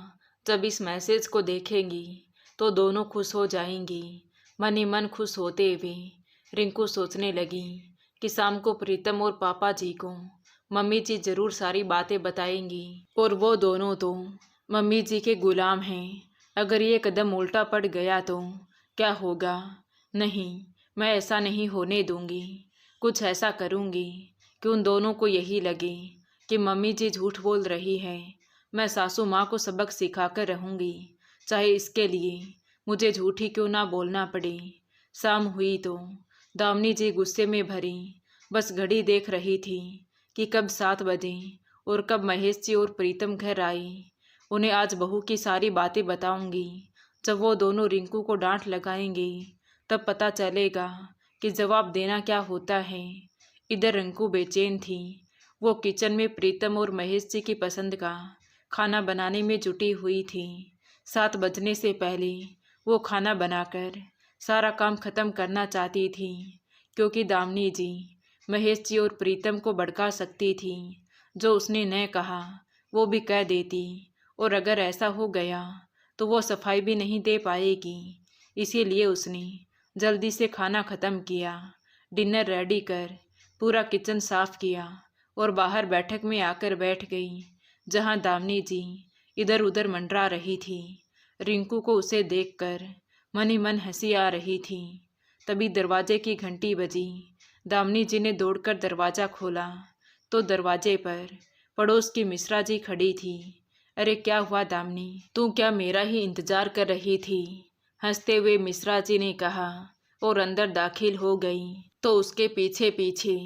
जब इस मैसेज को देखेंगी तो दोनों खुश हो जाएंगी। मन ही मन खुश होते हुए रिंकू सोचने लगी कि शाम को प्रीतम और पापा जी को मम्मी जी ज़रूर सारी बातें बताएंगी, और वो दोनों तो मम्मी जी के गुलाम हैं। अगर ये कदम उल्टा पड़ गया तो क्या होगा? नहीं, मैं ऐसा नहीं होने दूंगी। कुछ ऐसा करूंगी कि उन दोनों को यही लगे कि मम्मी जी झूठ बोल रही है। मैं सासू माँ को सबक सिखाकर रहूंगी, चाहे इसके लिए मुझे झूठ ही क्यों ना बोलना पड़े। शाम हुई तो दामिनी जी गुस्से में भरी बस घड़ी देख रही थी कि कब 7 बजे और कब महेश जी और प्रीतम घर आए। उन्हें आज बहू की सारी बातें बताऊंगी। जब वो दोनों रिंकू को डांट लगाएंगे तब पता चलेगा कि जवाब देना क्या होता है। इधर रिंकू बेचैन थी। वो किचन में प्रीतम और महेश जी की पसंद का खाना बनाने में जुटी हुई थी। 7 बजने से पहले वो खाना बनाकर सारा काम खत्म करना चाहती थी, क्योंकि दामिनी जी महेश जी और प्रीतम को भड़का सकती थी। जो उसने न कहा वो भी कह देती, और अगर ऐसा हो गया तो वो सफाई भी नहीं दे पाएगी। इसीलिए उसने जल्दी से खाना ख़त्म किया, डिनर रेडी कर पूरा किचन साफ किया और बाहर बैठक में आकर बैठ गई, जहां दामिनी जी इधर उधर मंडरा रही थी। रिंकू को उसे देखकर मन ही मन हंसी आ रही थी। तभी दरवाजे की घंटी बजी। दामिनी जी ने दौड़कर दरवाज़ा खोला तो दरवाजे पर पड़ोस की मिश्रा जी खड़ी थी। अरे क्या हुआ दामिनी, तू क्या मेरा ही इंतजार कर रही थी? हंसते हुए मिश्रा जी ने कहा और अंदर दाखिल हो गई। तो उसके पीछे पीछे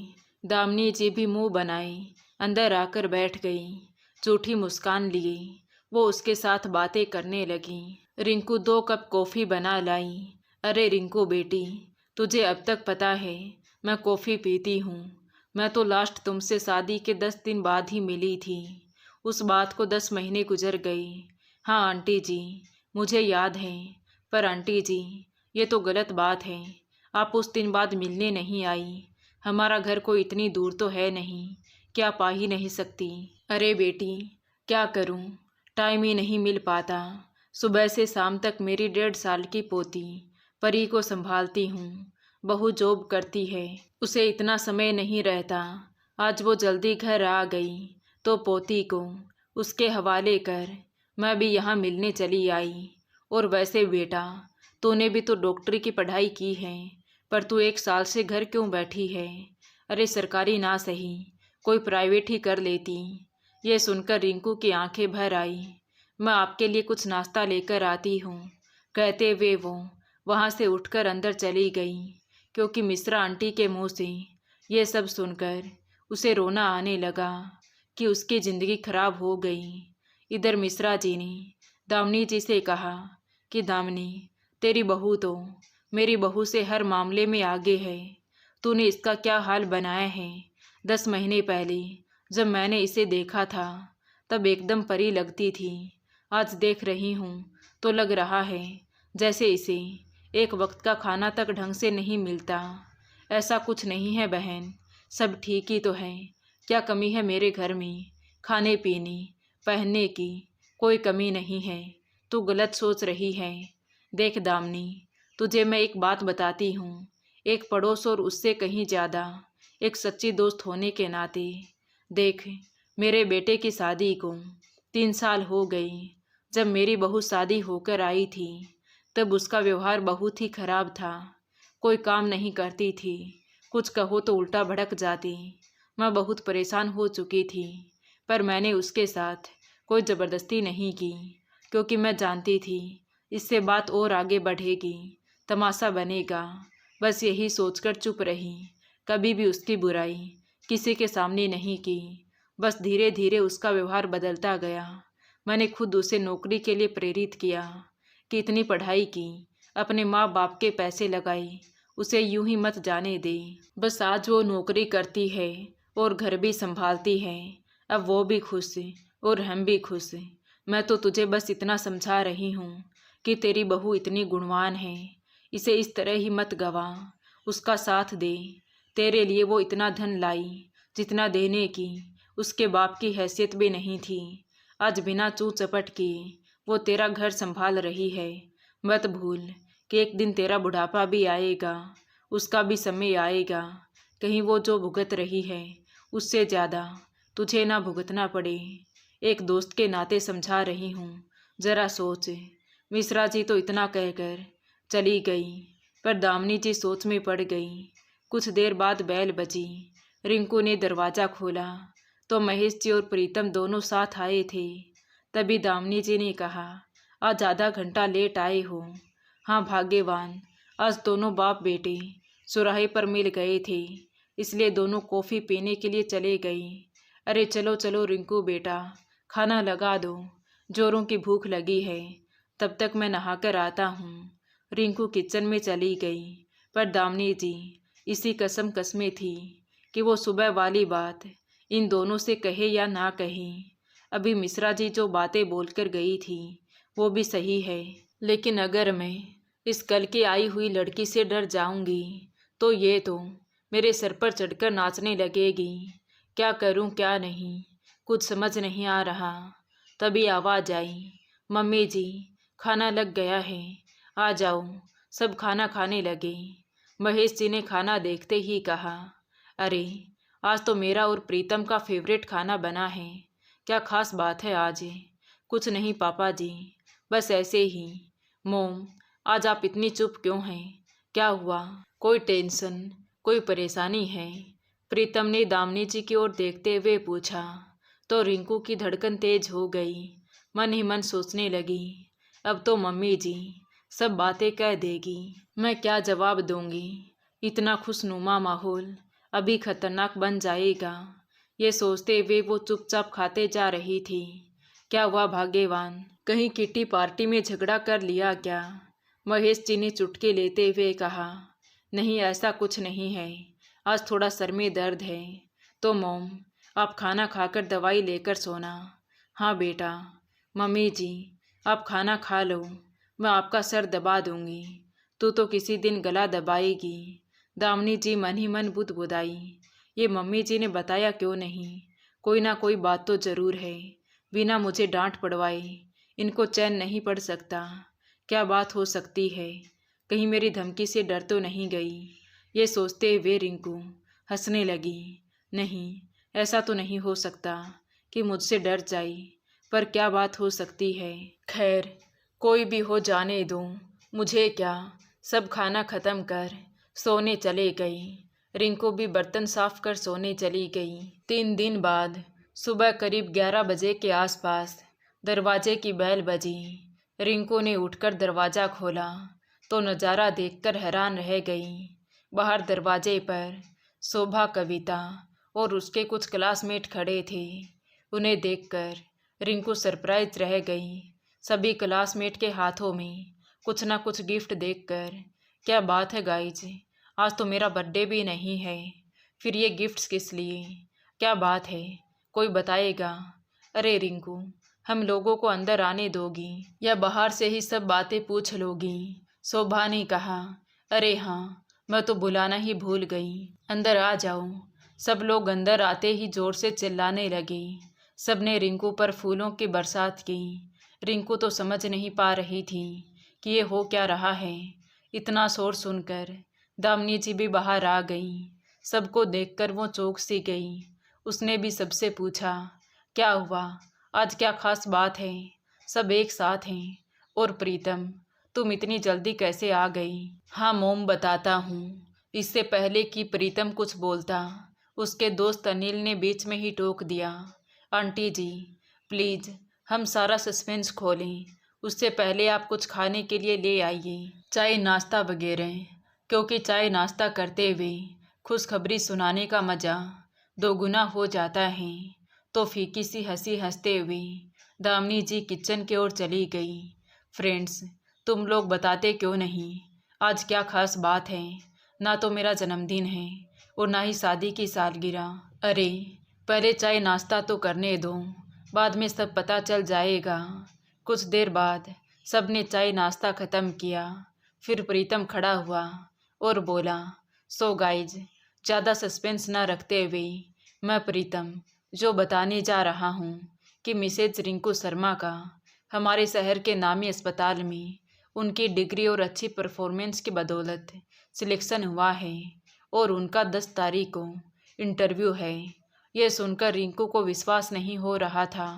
दामिनी जी भी मुंह बनाए अंदर आकर बैठ गई। झूठी मुस्कान लिए वो उसके साथ बातें करने लगी। रिंकू 2 कप कॉफ़ी बना लाई। अरे रिंकू बेटी, तुझे अब तक पता है मैं कॉफ़ी पीती हूँ। मैं तो लास्ट तुमसे शादी के 10 दिन बाद ही मिली थी। उस बात को 10 महीने गुजर गए। हाँ आंटी जी, मुझे याद है। पर आंटी जी, ये तो गलत बात है। आप उस दिन बाद मिलने नहीं आई। हमारा घर कोई इतनी दूर तो है नहीं, क्या पा ही नहीं सकती। अरे बेटी, क्या करूं, टाइम ही नहीं मिल पाता। सुबह से शाम तक मेरी 1.5 साल की पोती परी को संभालती हूँ। बहू जॉब करती है, उसे इतना समय नहीं रहता। आज वो जल्दी घर आ गई तो पोती को उसके हवाले कर मैं भी यहाँ मिलने चली आई। और वैसे बेटा, तूने भी तो डॉक्टरी की पढ़ाई की है, पर तू 1 साल से घर क्यों बैठी है? अरे सरकारी ना सही, कोई प्राइवेट ही कर लेती। ये सुनकर रिंकू की आंखें भर आई। मैं आपके लिए कुछ नाश्ता लेकर आती हूँ, कहते हुए वो वहाँ से उठकर अंदर चली गई, क्योंकि मिश्रा आंटी के मुंह से ये सब सुनकर उसे रोना आने लगा कि उसकी ज़िंदगी खराब हो गई। इधर मिश्रा जी ने दामिनी जी से कहा कि दामिनी, तेरी बहू तो मेरी बहू से हर मामले में आगे है। तूने इसका क्या हाल बनाया है? 10 महीने पहले जब मैंने इसे देखा था तब एकदम परी लगती थी। आज देख रही हूँ तो लग रहा है जैसे इसे एक वक्त का खाना तक ढंग से नहीं मिलता। ऐसा कुछ नहीं है बहन, सब ठीक ही तो है। क्या कमी है मेरे घर में? खाने पीने पहनने की कोई कमी नहीं है। तू गलत सोच रही है। देख दामिनी, तुझे मैं एक बात बताती हूँ। एक पड़ोस और उससे कहीं ज़्यादा एक सच्ची दोस्त होने के नाते, देख, मेरे बेटे की शादी को 3 साल हो गई। जब मेरी बहू शादी होकर आई थी तब उसका व्यवहार बहुत ही खराब था। कोई काम नहीं करती थी, कुछ कहो तो उल्टा भड़क जाती। मैं बहुत परेशान हो चुकी थी, पर मैंने उसके साथ कोई ज़बरदस्ती नहीं की, क्योंकि मैं जानती थी इससे बात और आगे बढ़ेगी, तमाशा बनेगा। बस यही सोचकर चुप रही। कभी भी उसकी बुराई किसी के सामने नहीं की। बस धीरे धीरे उसका व्यवहार बदलता गया। मैंने खुद उसे नौकरी के लिए प्रेरित किया कि इतनी पढ़ाई की, अपने माँ बाप के पैसे लगाए, उसे यूं ही मत जाने दे। बस आज वो नौकरी करती है और घर भी संभालती है। अब वो भी खुश और हम भी खुश। मैं तो तुझे बस इतना समझा रही हूँ कि तेरी बहू इतनी गुणवान है, इसे इस तरह ही मत गवा, उसका साथ दे। तेरे लिए वो इतना धन लाई जितना देने की उसके बाप की हैसियत भी नहीं थी। आज बिना चू चपट किए वो तेरा घर संभाल रही है। मत भूल कि एक दिन तेरा बुढ़ापा भी आएगा, उसका भी समय आएगा। कहीं वो जो भुगत रही है उससे ज़्यादा तुझे ना भुगतना पड़े। एक दोस्त के नाते समझा रही हूँ, ज़रा सोच। मिश्रा जी तो इतना कहकर चली गई। पर दामिनी जी सोच में पड़ गई। कुछ देर बाद बैल बजी। रिंकू ने दरवाज़ा खोला तो महेश जी और प्रीतम दोनों साथ आए थे। तभी दामिनी जी ने कहा, आज आधा घंटा लेट आए हो। हाँ भाग्यवान, आज दोनों बाप बेटे चौराहे पर मिल गए थे, इसलिए दोनों कॉफ़ी पीने के लिए चले गए। अरे चलो चलो रिंकू बेटा, खाना लगा दो, जोरों की भूख लगी है, तब तक मैं नहाकर आता हूँ। रिंकू किचन में चली गई, पर दामिनी जी इसी कसम कसमें थी कि वो सुबह वाली बात इन दोनों से कहे या ना कहे। अभी मिश्रा जी जो बातें बोलकर गई थी वो भी सही है, लेकिन अगर मैं इस कल की आई हुई लड़की से डर जाऊंगी तो ये तो मेरे सर पर चढ़कर नाचने लगेगी। क्या करूं क्या नहीं, कुछ समझ नहीं आ रहा। तभी आवाज़ आई, मम्मी जी खाना लग गया है, आ जाओ। सब खाना खाने लगे। महेश जी ने खाना देखते ही कहा, अरे आज तो मेरा और प्रीतम का फेवरेट खाना बना है। क्या खास बात है आज? कुछ नहीं पापा जी, बस ऐसे ही। मोम, आज आप इतनी चुप क्यों हैं? क्या हुआ? कोई टेंशन, कोई परेशानी है? प्रीतम ने दामिनी जी की ओर देखते हुए पूछा। तो रिंकू की धड़कन तेज हो गई। मन ही मन सोचने लगी, अब तो मम्मी जी सब बातें कह देगी, मैं क्या जवाब दूंगी। इतना खुशनुमा माहौल अभी खतरनाक बन जाएगा। ये सोचते हुए वो चुपचाप खाते जा रही थी। क्या हुआ भाग्यवान, कहीं किटी पार्टी में झगड़ा कर लिया क्या? महेश जी ने चुटकी लेते हुए कहा, नहीं ऐसा कुछ नहीं है, आज थोड़ा सर में दर्द है। तो मोम, आप खाना खाकर दवाई लेकर सोना। हाँ बेटा। मम्मी जी आप खाना खा लो, मैं आपका सर दबा दूंगी। तू तो किसी दिन गला दबाएगी। दामिनी जी मन ही मन बुदबुदाई, ये मम्मी जी ने बताया क्यों नहीं? कोई ना कोई बात तो ज़रूर है। बिना मुझे डांट पड़वाए इनको चैन नहीं पड़ सकता। क्या बात हो सकती है? कहीं मेरी धमकी से डर तो नहीं गई? ये सोचते हुए रिंकू हंसने लगी। नहीं, ऐसा तो नहीं हो सकता कि मुझसे डर जाए, पर क्या बात हो सकती है? खैर कोई भी हो, जाने दो, मुझे क्या। सब खाना ख़त्म कर सोने चले गई। रिंकू भी बर्तन साफ कर सोने चली गई। 3 दिन बाद सुबह करीब 11 बजे के आसपास दरवाजे की बैल बजी। रिंकू ने उठकर दरवाज़ा खोला तो नज़ारा देखकर हैरान रह गई। बाहर दरवाजे पर शोभा, कविता और उसके कुछ क्लासमेट खड़े थे। उन्हें देखकर रिंकू सरप्राइज रह गई। सभी क्लासमेट के हाथों में कुछ ना कुछ गिफ्ट देखकर, क्या बात है गाइज, आज तो मेरा बर्थडे भी नहीं है, फिर ये गिफ्ट्स किस लिए? क्या बात है, कोई बताएगा? अरे रिंकू, हम लोगों को अंदर आने दोगी या बाहर से ही सब बातें पूछ लोगी? शोभा ने कहा, अरे हाँ, मैं तो बुलाना ही भूल गई, अंदर आ जाओ। सब लोग अंदर आते ही जोर से चिल्लाने लगे। सबने रिंकू पर फूलों की बरसात की। रिंकू तो समझ नहीं पा रही थी कि ये हो क्या रहा है। इतना शोर सुनकर दामिनी जी भी बाहर आ गई। सबको देखकर वो चौंक सी गई। उसने भी सबसे पूछा, क्या हुआ, आज क्या खास बात है? सब एक साथ हैं। और प्रीतम, तुम इतनी जल्दी कैसे आ गई? हाँ मोम, बताता हूँ। इससे पहले कि प्रीतम कुछ बोलता, उसके दोस्त अनिल ने बीच में ही टोक दिया, आंटी जी प्लीज़ हम सारा सस्पेंस खोलें, उससे पहले आप कुछ खाने के लिए ले आइए, चाय नाश्ता वगैरह, क्योंकि चाय नाश्ता करते हुए खुशखबरी सुनाने का मज़ा दोगुना हो जाता है। तो फीकी सी हंसी हंसते हुए दामिनी जी किचन की ओर चली गई। फ्रेंड्स, तुम लोग बताते क्यों नहीं, आज क्या खास बात है? ना तो मेरा जन्मदिन है और ना ही शादी की सालगिरह। अरे पहले चाय नाश्ता तो करने दो, बाद में सब पता चल जाएगा। कुछ देर बाद सब ने चाय नाश्ता ख़त्म किया। फिर प्रीतम खड़ा हुआ और बोला, सो गाइज, ज़्यादा सस्पेंस न रखते हुए मैं प्रीतम जो बताने जा रहा हूँ कि मिसेज रिंकू शर्मा का हमारे शहर के नामी अस्पताल में उनकी डिग्री और अच्छी परफॉर्मेंस की बदौलत सिलेक्शन हुआ है और उनका 10 तारीख को इंटरव्यू है। यह सुनकर रिंकू को विश्वास नहीं हो रहा था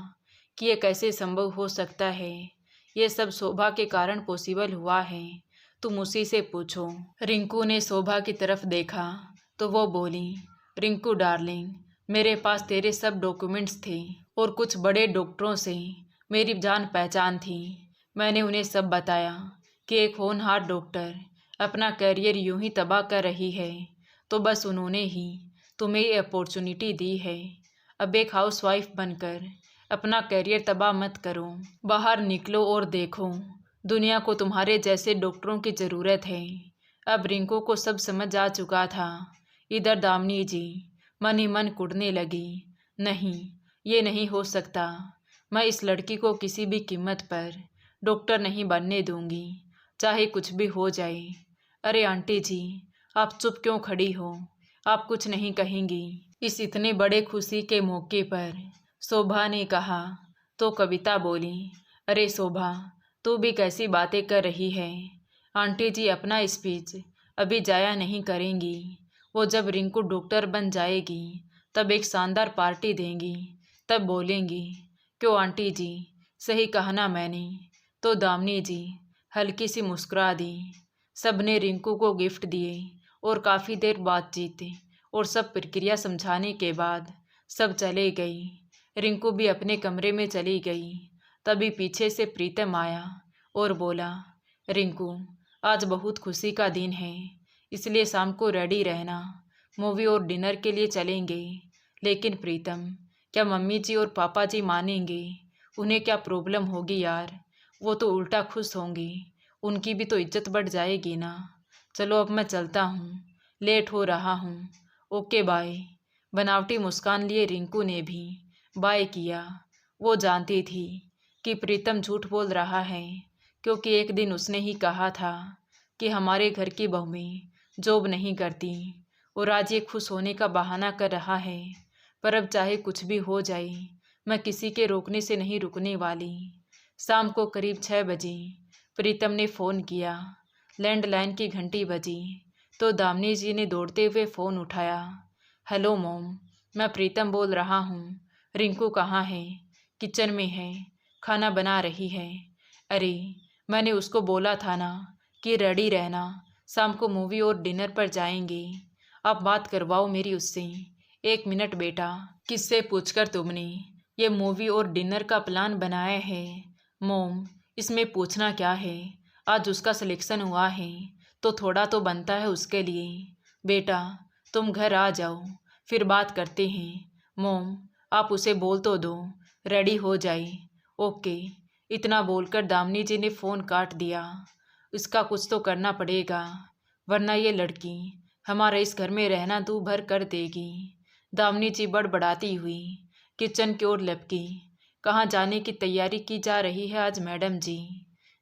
कि ये कैसे संभव हो सकता है। ये सब शोभा के कारण पॉसिबल हुआ है। तुम उसी से पूछो। रिंकू ने शोभा की तरफ देखा तो वो बोली, रिंकू डार्लिंग, मेरे पास तेरे सब डॉक्यूमेंट्स थे और कुछ बड़े डॉक्टरों से मेरी जान पहचान थी। मैंने उन्हें सब बताया कि एक होनहार डॉक्टर अपना करियर यूं ही तबाह कर रही है, तो बस उन्होंने ही तुम्हें ये अपॉर्चुनिटी दी है। अब एक हाउसवाइफ बनकर अपना करियर तबाह मत करो, बाहर निकलो और देखो, दुनिया को तुम्हारे जैसे डॉक्टरों की ज़रूरत है। अब रिंकू को सब समझ आ चुका था। इधर दामिनी जी मन ही मन कुढ़ने लगी। नहीं, ये नहीं हो सकता। मैं इस लड़की को किसी भी कीमत पर डॉक्टर नहीं बनने दूंगी, चाहे कुछ भी हो जाए। अरे आंटी जी, आप चुप क्यों खड़ी हो? आप कुछ नहीं कहेंगी? इस इतने बड़े खुशी के मौके पर शोभा ने कहा तो कविता बोली, अरे शोभा, तू भी कैसी बातें कर रही है? आंटी जी अपना स्पीच अभी जाया नहीं करेंगी। वो जब रिंकू डॉक्टर बन जाएगी तब एक शानदार पार्टी देंगी, तब बोलेंगी, क्यों आंटी जी, सही कहा ना मैंने? तो दामिनी जी हल्की सी मुस्कुरा दी। सबने रिंकू को गिफ्ट दिए और काफ़ी देर बातचीत और सब प्रक्रिया समझाने के बाद सब चले गई। रिंकू भी अपने कमरे में चली गई। तभी पीछे से प्रीतम आया और बोला, रिंकू, आज बहुत खुशी का दिन है, इसलिए शाम को रेडी रहना, मूवी और डिनर के लिए चलेंगे। लेकिन प्रीतम, क्या मम्मी जी और पापा जी मानेंगे? उन्हें क्या प्रॉब्लम होगी यार? वो तो उल्टा खुश होंगे, उनकी भी तो इज्जत बढ़ जाएगी ना। चलो अब मैं चलता हूँ, लेट हो रहा हूँ। Okay bye. बनावटी मुस्कान लिए रिंकू ने भी बाय किया। वो जानती थी कि प्रीतम झूठ बोल रहा है, क्योंकि एक दिन उसने ही कहा था कि हमारे घर की बहुएं जॉब नहीं करती, और आज ये खुश होने का बहाना कर रहा है। पर अब चाहे कुछ भी हो जाए, मैं किसी के रोकने से नहीं रुकने वाली। शाम को करीब 6 बजे प्रीतम ने फ़ोन किया। लैंडलाइन की घंटी बजी तो दामिनी जी ने दौड़ते हुए फ़ोन उठाया। हेलो मॉम, मैं प्रीतम बोल रहा हूँ। रिंकू कहाँ है? किचन में है, खाना बना रही है। अरे, मैंने उसको बोला था ना कि रेडी रहना, शाम को मूवी और डिनर पर जाएंगे। आप बात करवाओ मेरी उससे। 1 मिनट बेटा, किससे पूछकर तुमने ये मूवी और डिनर का प्लान बनाया है? मॉम, इसमें पूछना क्या है? आज उसका सिलेक्शन हुआ है तो थोड़ा तो बनता है उसके लिए। बेटा, तुम घर आ जाओ, फिर बात करते हैं। मॉम, आप उसे बोल तो दो, रेडी हो जाए। ओके। इतना बोलकर दामिनी जी ने फ़ोन काट दिया। इसका कुछ तो करना पड़ेगा, वरना ये लड़की हमारा इस घर में रहना दू भर कर देगी। दामिनी जी बड़बड़ाती हुई किचन की ओर लपकी। कहाँ जाने की तैयारी की जा रही है आज मैडम जी?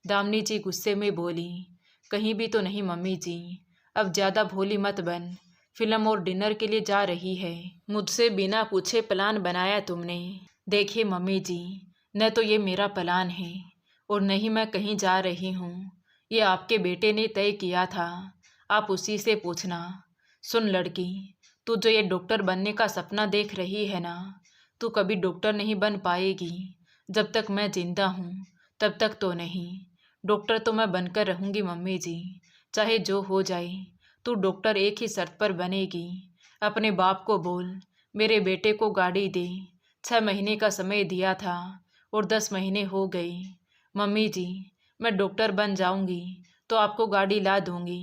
दामिनी जी गुस्से में बोली, कहीं भी तो नहीं मम्मी जी, अब ज़्यादा भोली मत बन। फिल्म और डिनर के लिए जा रही है, मुझसे बिना पूछे प्लान बनाया तुमने। देखिए मम्मी जी, न तो ये मेरा प्लान है और न ही मैं कहीं जा रही हूँ। ये आपके बेटे ने तय किया था, आप उसी से पूछना। सुन लड़की, तू जो ये डॉक्टर बनने का सपना देख रही है ना, तू कभी डॉक्टर नहीं बन पाएगी। जब तक मैं जिंदा हूँ तब तक तो नहीं। डॉक्टर तो मैं बनकर रहूँगी मम्मी जी, चाहे जो हो जाए। तू डॉक्टर एक ही शर्त पर बनेगी। अपने बाप को बोल मेरे बेटे को गाड़ी दे। 6 महीने का समय दिया था और 10 महीने हो गए। मम्मी जी, मैं डॉक्टर बन जाऊंगी तो आपको गाड़ी ला दूंगी।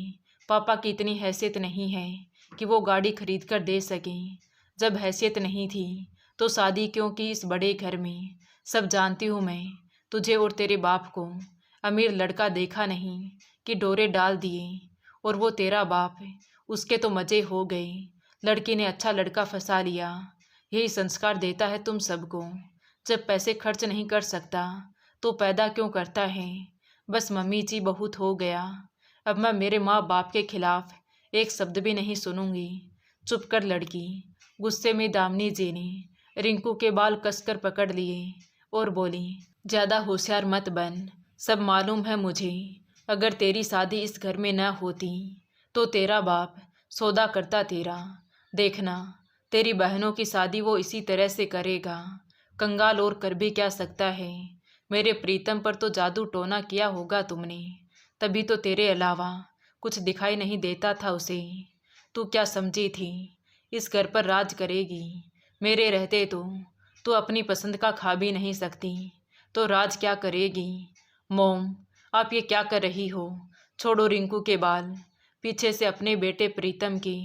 पापा की इतनी हैसियत नहीं है कि वो गाड़ी खरीद कर दे सकें। जब हैसियत नहीं थी तो शादी क्यों की इस बड़े घर में? सब जानती हूँ मैं। तुझे और तेरे बाप को अमीर लड़का देखा नहीं कि डोरे डाल दिए, और वो तेरा बाप है, उसके तो मज़े हो गए। लड़की ने अच्छा लड़का फंसा लिया। यही संस्कार देता है तुम सबको। जब पैसे खर्च नहीं कर सकता तो पैदा क्यों करता है? बस मम्मी जी, बहुत हो गया। अब मैं मेरे माँ बाप के खिलाफ एक शब्द भी नहीं सुनूंगी। चुप कर लड़की। गुस्से में दामिनी जी ने रिंकू के बाल कसकर पकड़ लिए और बोली, ज़्यादा होशियार मत बन। सब मालूम है मुझे। अगर तेरी शादी इस घर में न होती तो तेरा बाप सौदा करता तेरा। देखना, तेरी बहनों की शादी वो इसी तरह से करेगा। कंगाल और कर भी क्या सकता है? मेरे प्रीतम पर तो जादू टोना किया होगा तुमने, तभी तो तेरे अलावा कुछ दिखाई नहीं देता था उसे। तू क्या समझी थी इस घर पर राज करेगी? मेरे रहते तो तू अपनी पसंद का खा भी नहीं सकती, तो राज क्या करेगी? मोम, आप ये क्या कर रही हो? छोड़ो रिंकू के बाल। पीछे से अपने बेटे प्रीतम की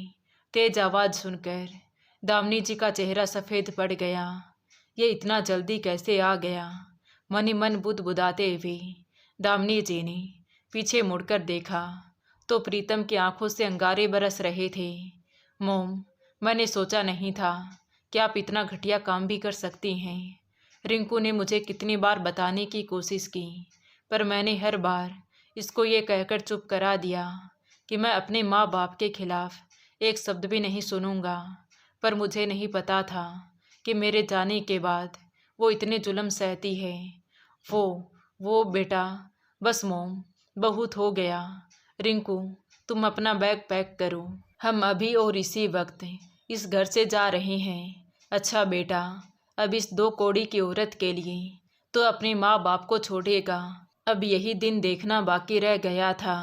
तेज आवाज़ सुनकर दामिनी जी का चेहरा सफ़ेद पड़ गया। ये इतना जल्दी कैसे आ गया? मन ही मन बुदबुदाते हुए दामिनी जी ने पीछे मुड़कर देखा तो प्रीतम की आंखों से अंगारे बरस रहे थे। मोम, मैंने सोचा नहीं था कि आप इतना घटिया काम भी कर सकती हैं। रिंकू ने मुझे कितनी बार बताने की कोशिश की, पर मैंने हर बार इसको ये कहकर चुप करा दिया कि मैं अपने माँ बाप के खिलाफ एक शब्द भी नहीं सुनूंगा। पर मुझे नहीं पता था कि मेरे जाने के बाद वो इतने जुल्म सहती है। वो बेटा, बस मोम, बहुत हो गया। रिंकू, तुम अपना बैग पैक करो, हम अभी और इसी वक्त इस घर से जा रहे हैं। अच्छा बेटा, अब इस 2 कौड़ी की औरत के लिए तो अपने माँ बाप को छोड़ेगा। अब यही दिन देखना बाकी रह गया था।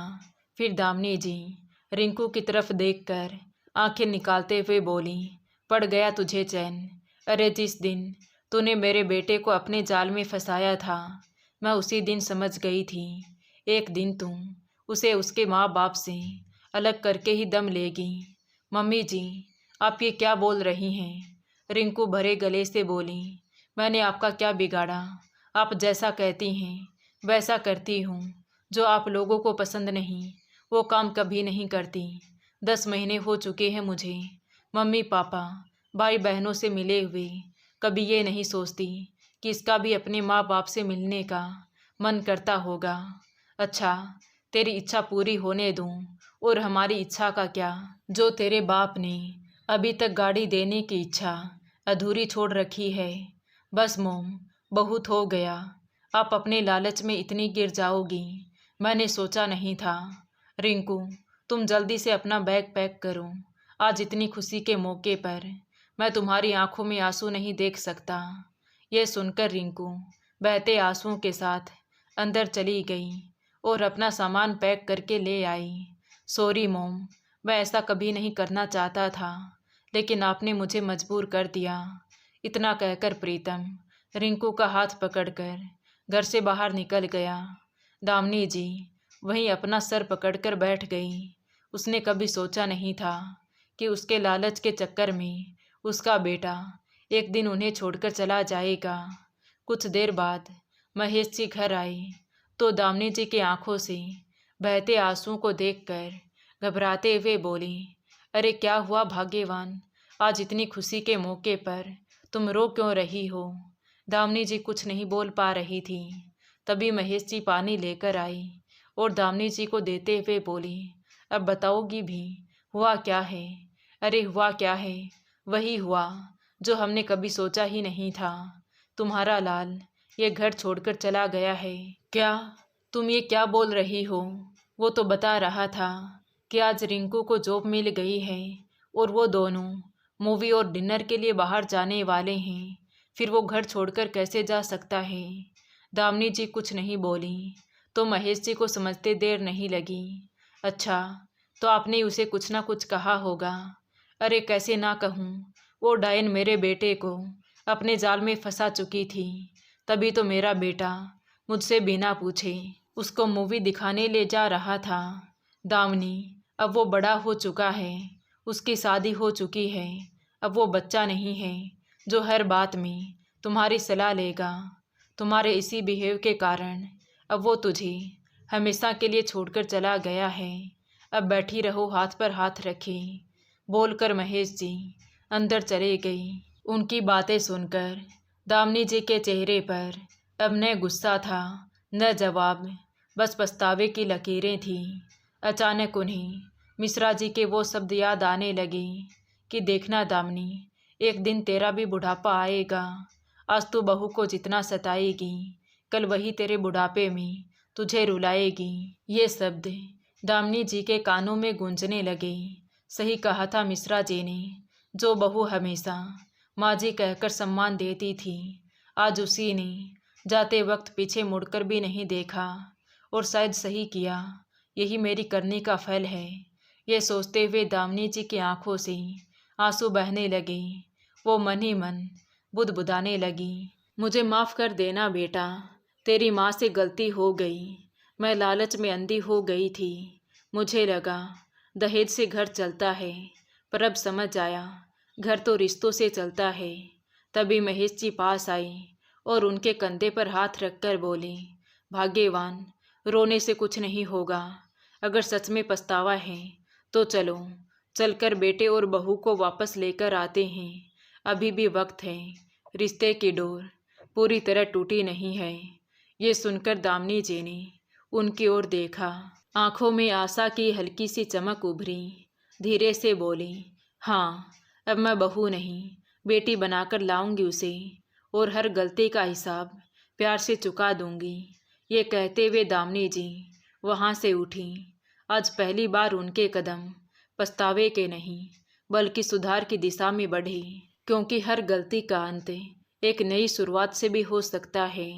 फिर दामिनी जी रिंकू की तरफ देखकर आंखें निकालते हुए बोली, पड़ गया तुझे चैन? अरे जिस दिन तूने मेरे बेटे को अपने जाल में फंसाया था, मैं उसी दिन समझ गई थी एक दिन तुम उसे उसके माँ बाप से अलग करके ही दम लेगी। मम्मी जी, आप ये क्या बोल रही हैं? रिंकू भरे गले से बोली, मैंने आपका क्या बिगाड़ा? आप जैसा कहती हैं वैसा करती हूँ। जो आप लोगों को पसंद नहीं वो काम कभी नहीं करती। 10 महीने हो चुके हैं मुझे मम्मी पापा भाई बहनों से मिले हुए। कभी ये नहीं सोचती कि इसका भी अपने माँ बाप से मिलने का मन करता होगा। अच्छा, तेरी इच्छा पूरी होने दूँ और हमारी इच्छा का क्या? जो तेरे बाप ने अभी तक गाड़ी देने की इच्छा अधूरी छोड़ रखी है। बस मोम, बहुत हो गया। आप अपने लालच में इतनी गिर जाओगी, मैंने सोचा नहीं था। रिंकू, तुम जल्दी से अपना बैग पैक करो। आज इतनी खुशी के मौके पर मैं तुम्हारी आंखों में आंसू नहीं देख सकता। ये सुनकर रिंकू बहते आंसुओं के साथ अंदर चली गई और अपना सामान पैक करके ले आई। सॉरी मोम, मैं ऐसा कभी नहीं करना चाहता था, लेकिन आपने मुझे मजबूर कर दिया। इतना कहकर प्रीतम रिंकू का हाथ पकड़कर घर से बाहर निकल गया। दामिनी जी वहीं अपना सर पकड़कर बैठ गई। उसने कभी सोचा नहीं था कि उसके लालच के चक्कर में उसका बेटा एक दिन उन्हें छोड़कर चला जाएगा। कुछ देर बाद महेश जी घर आए तो दामिनी जी की आंखों से बहते आंसुओं को देखकर घबराते हुए बोली, अरे क्या हुआ भाग्यवान, आज इतनी खुशी के मौके पर तुम रो क्यों रही हो? दामिनी जी कुछ नहीं बोल पा रही थी। तभी महेश जी पानी लेकर आई और दामिनी जी को देते हुए बोली, अब बताओगी भी हुआ क्या है? अरे हुआ क्या है? वही हुआ जो हमने कभी सोचा ही नहीं था। तुम्हारा लाल ये घर छोड़कर चला गया है। क्या? तुम ये क्या बोल रही हो? वो तो बता रहा था कि आज रिंकू को जॉब मिल गई है और वो दोनों मूवी और डिनर के लिए बाहर जाने वाले हैं। फिर वो घर छोड़कर कैसे जा सकता है? दामिनी जी कुछ नहीं बोली तो महेश जी को समझते देर नहीं लगी। अच्छा, तो आपने उसे कुछ ना कुछ कहा होगा। अरे कैसे ना कहूँ, वो डायन मेरे बेटे को अपने जाल में फंसा चुकी थी। तभी तो मेरा बेटा मुझसे बिना पूछे उसको मूवी दिखाने ले जा रहा था। दामिनी, अब वो बड़ा हो चुका है, उसकी शादी हो चुकी है। अब वो बच्चा नहीं है जो हर बात में तुम्हारी सलाह लेगा। तुम्हारे इसी बिहेव के कारण अब वो तुझे हमेशा के लिए छोड़कर चला गया है। अब बैठी रहो हाथ पर हाथ रखे, बोलकर महेश जी अंदर चले गई। उनकी बातें सुनकर दामिनी जी के चेहरे पर अब न गुस्सा था न जवाब, बस पछतावे की लकीरें थीं। अचानक उन्हें मिश्रा जी के वो शब्द याद आने लगे कि देखना दामिनी, एक दिन तेरा भी बुढ़ापा आएगा। आज तू बहू को जितना सताएगी, कल वही तेरे बुढ़ापे में तुझे रुलाएगी। ये शब्द दामिनी जी के कानों में गूंजने लगे। सही कहा था मिश्रा जी ने, जो बहू हमेशा माँ जी कहकर सम्मान देती थी, आज उसी ने जाते वक्त पीछे मुड़कर भी नहीं देखा और शायद सही किया, यही मेरी करने का फल है। ये सोचते हुए दामिनी जी की आंखों से आंसू बहने लगे। वो मन ही मन बुदबुदाने लगी, मुझे माफ़ कर देना बेटा, तेरी माँ से गलती हो गई। मैं लालच में अंधी हो गई थी। मुझे लगा दहेज से घर चलता है, पर अब समझ आया घर तो रिश्तों से चलता है। तभी महेश जी पास आई और उनके कंधे पर हाथ रखकर बोले, भाग्यवान, रोने से कुछ नहीं होगा। अगर सच में पछतावा है तो चलो, चलकर बेटे और बहू को वापस लेकर आते हैं। अभी भी वक्त है, रिश्ते की डोर पूरी तरह टूटी नहीं है। ये सुनकर दामिनी जी ने उनकी ओर देखा। आंखों में आशा की हल्की सी चमक उभरी। धीरे से बोली, हाँ, अब मैं बहू नहीं, बेटी बनाकर लाऊंगी उसे, और हर गलती का हिसाब प्यार से चुका दूंगी। ये कहते हुए दामिनी जी वहाँ से उठी। आज पहली बार उनके कदम पछतावे के नहीं, बल्कि सुधार की दिशा में बढ़े, क्योंकि हर गलती का अंत एक नई शुरुआत से भी हो सकता है।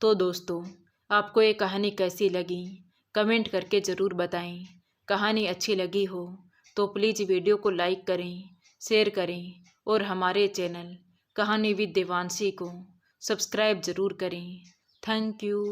तो दोस्तों, आपको ये कहानी कैसी लगी कमेंट करके ज़रूर बताएं। कहानी अच्छी लगी हो तो प्लीज़ वीडियो को लाइक करें, शेयर करें और हमारे चैनल कहानी विद देवांशी को सब्सक्राइब ज़रूर करें। Thank you.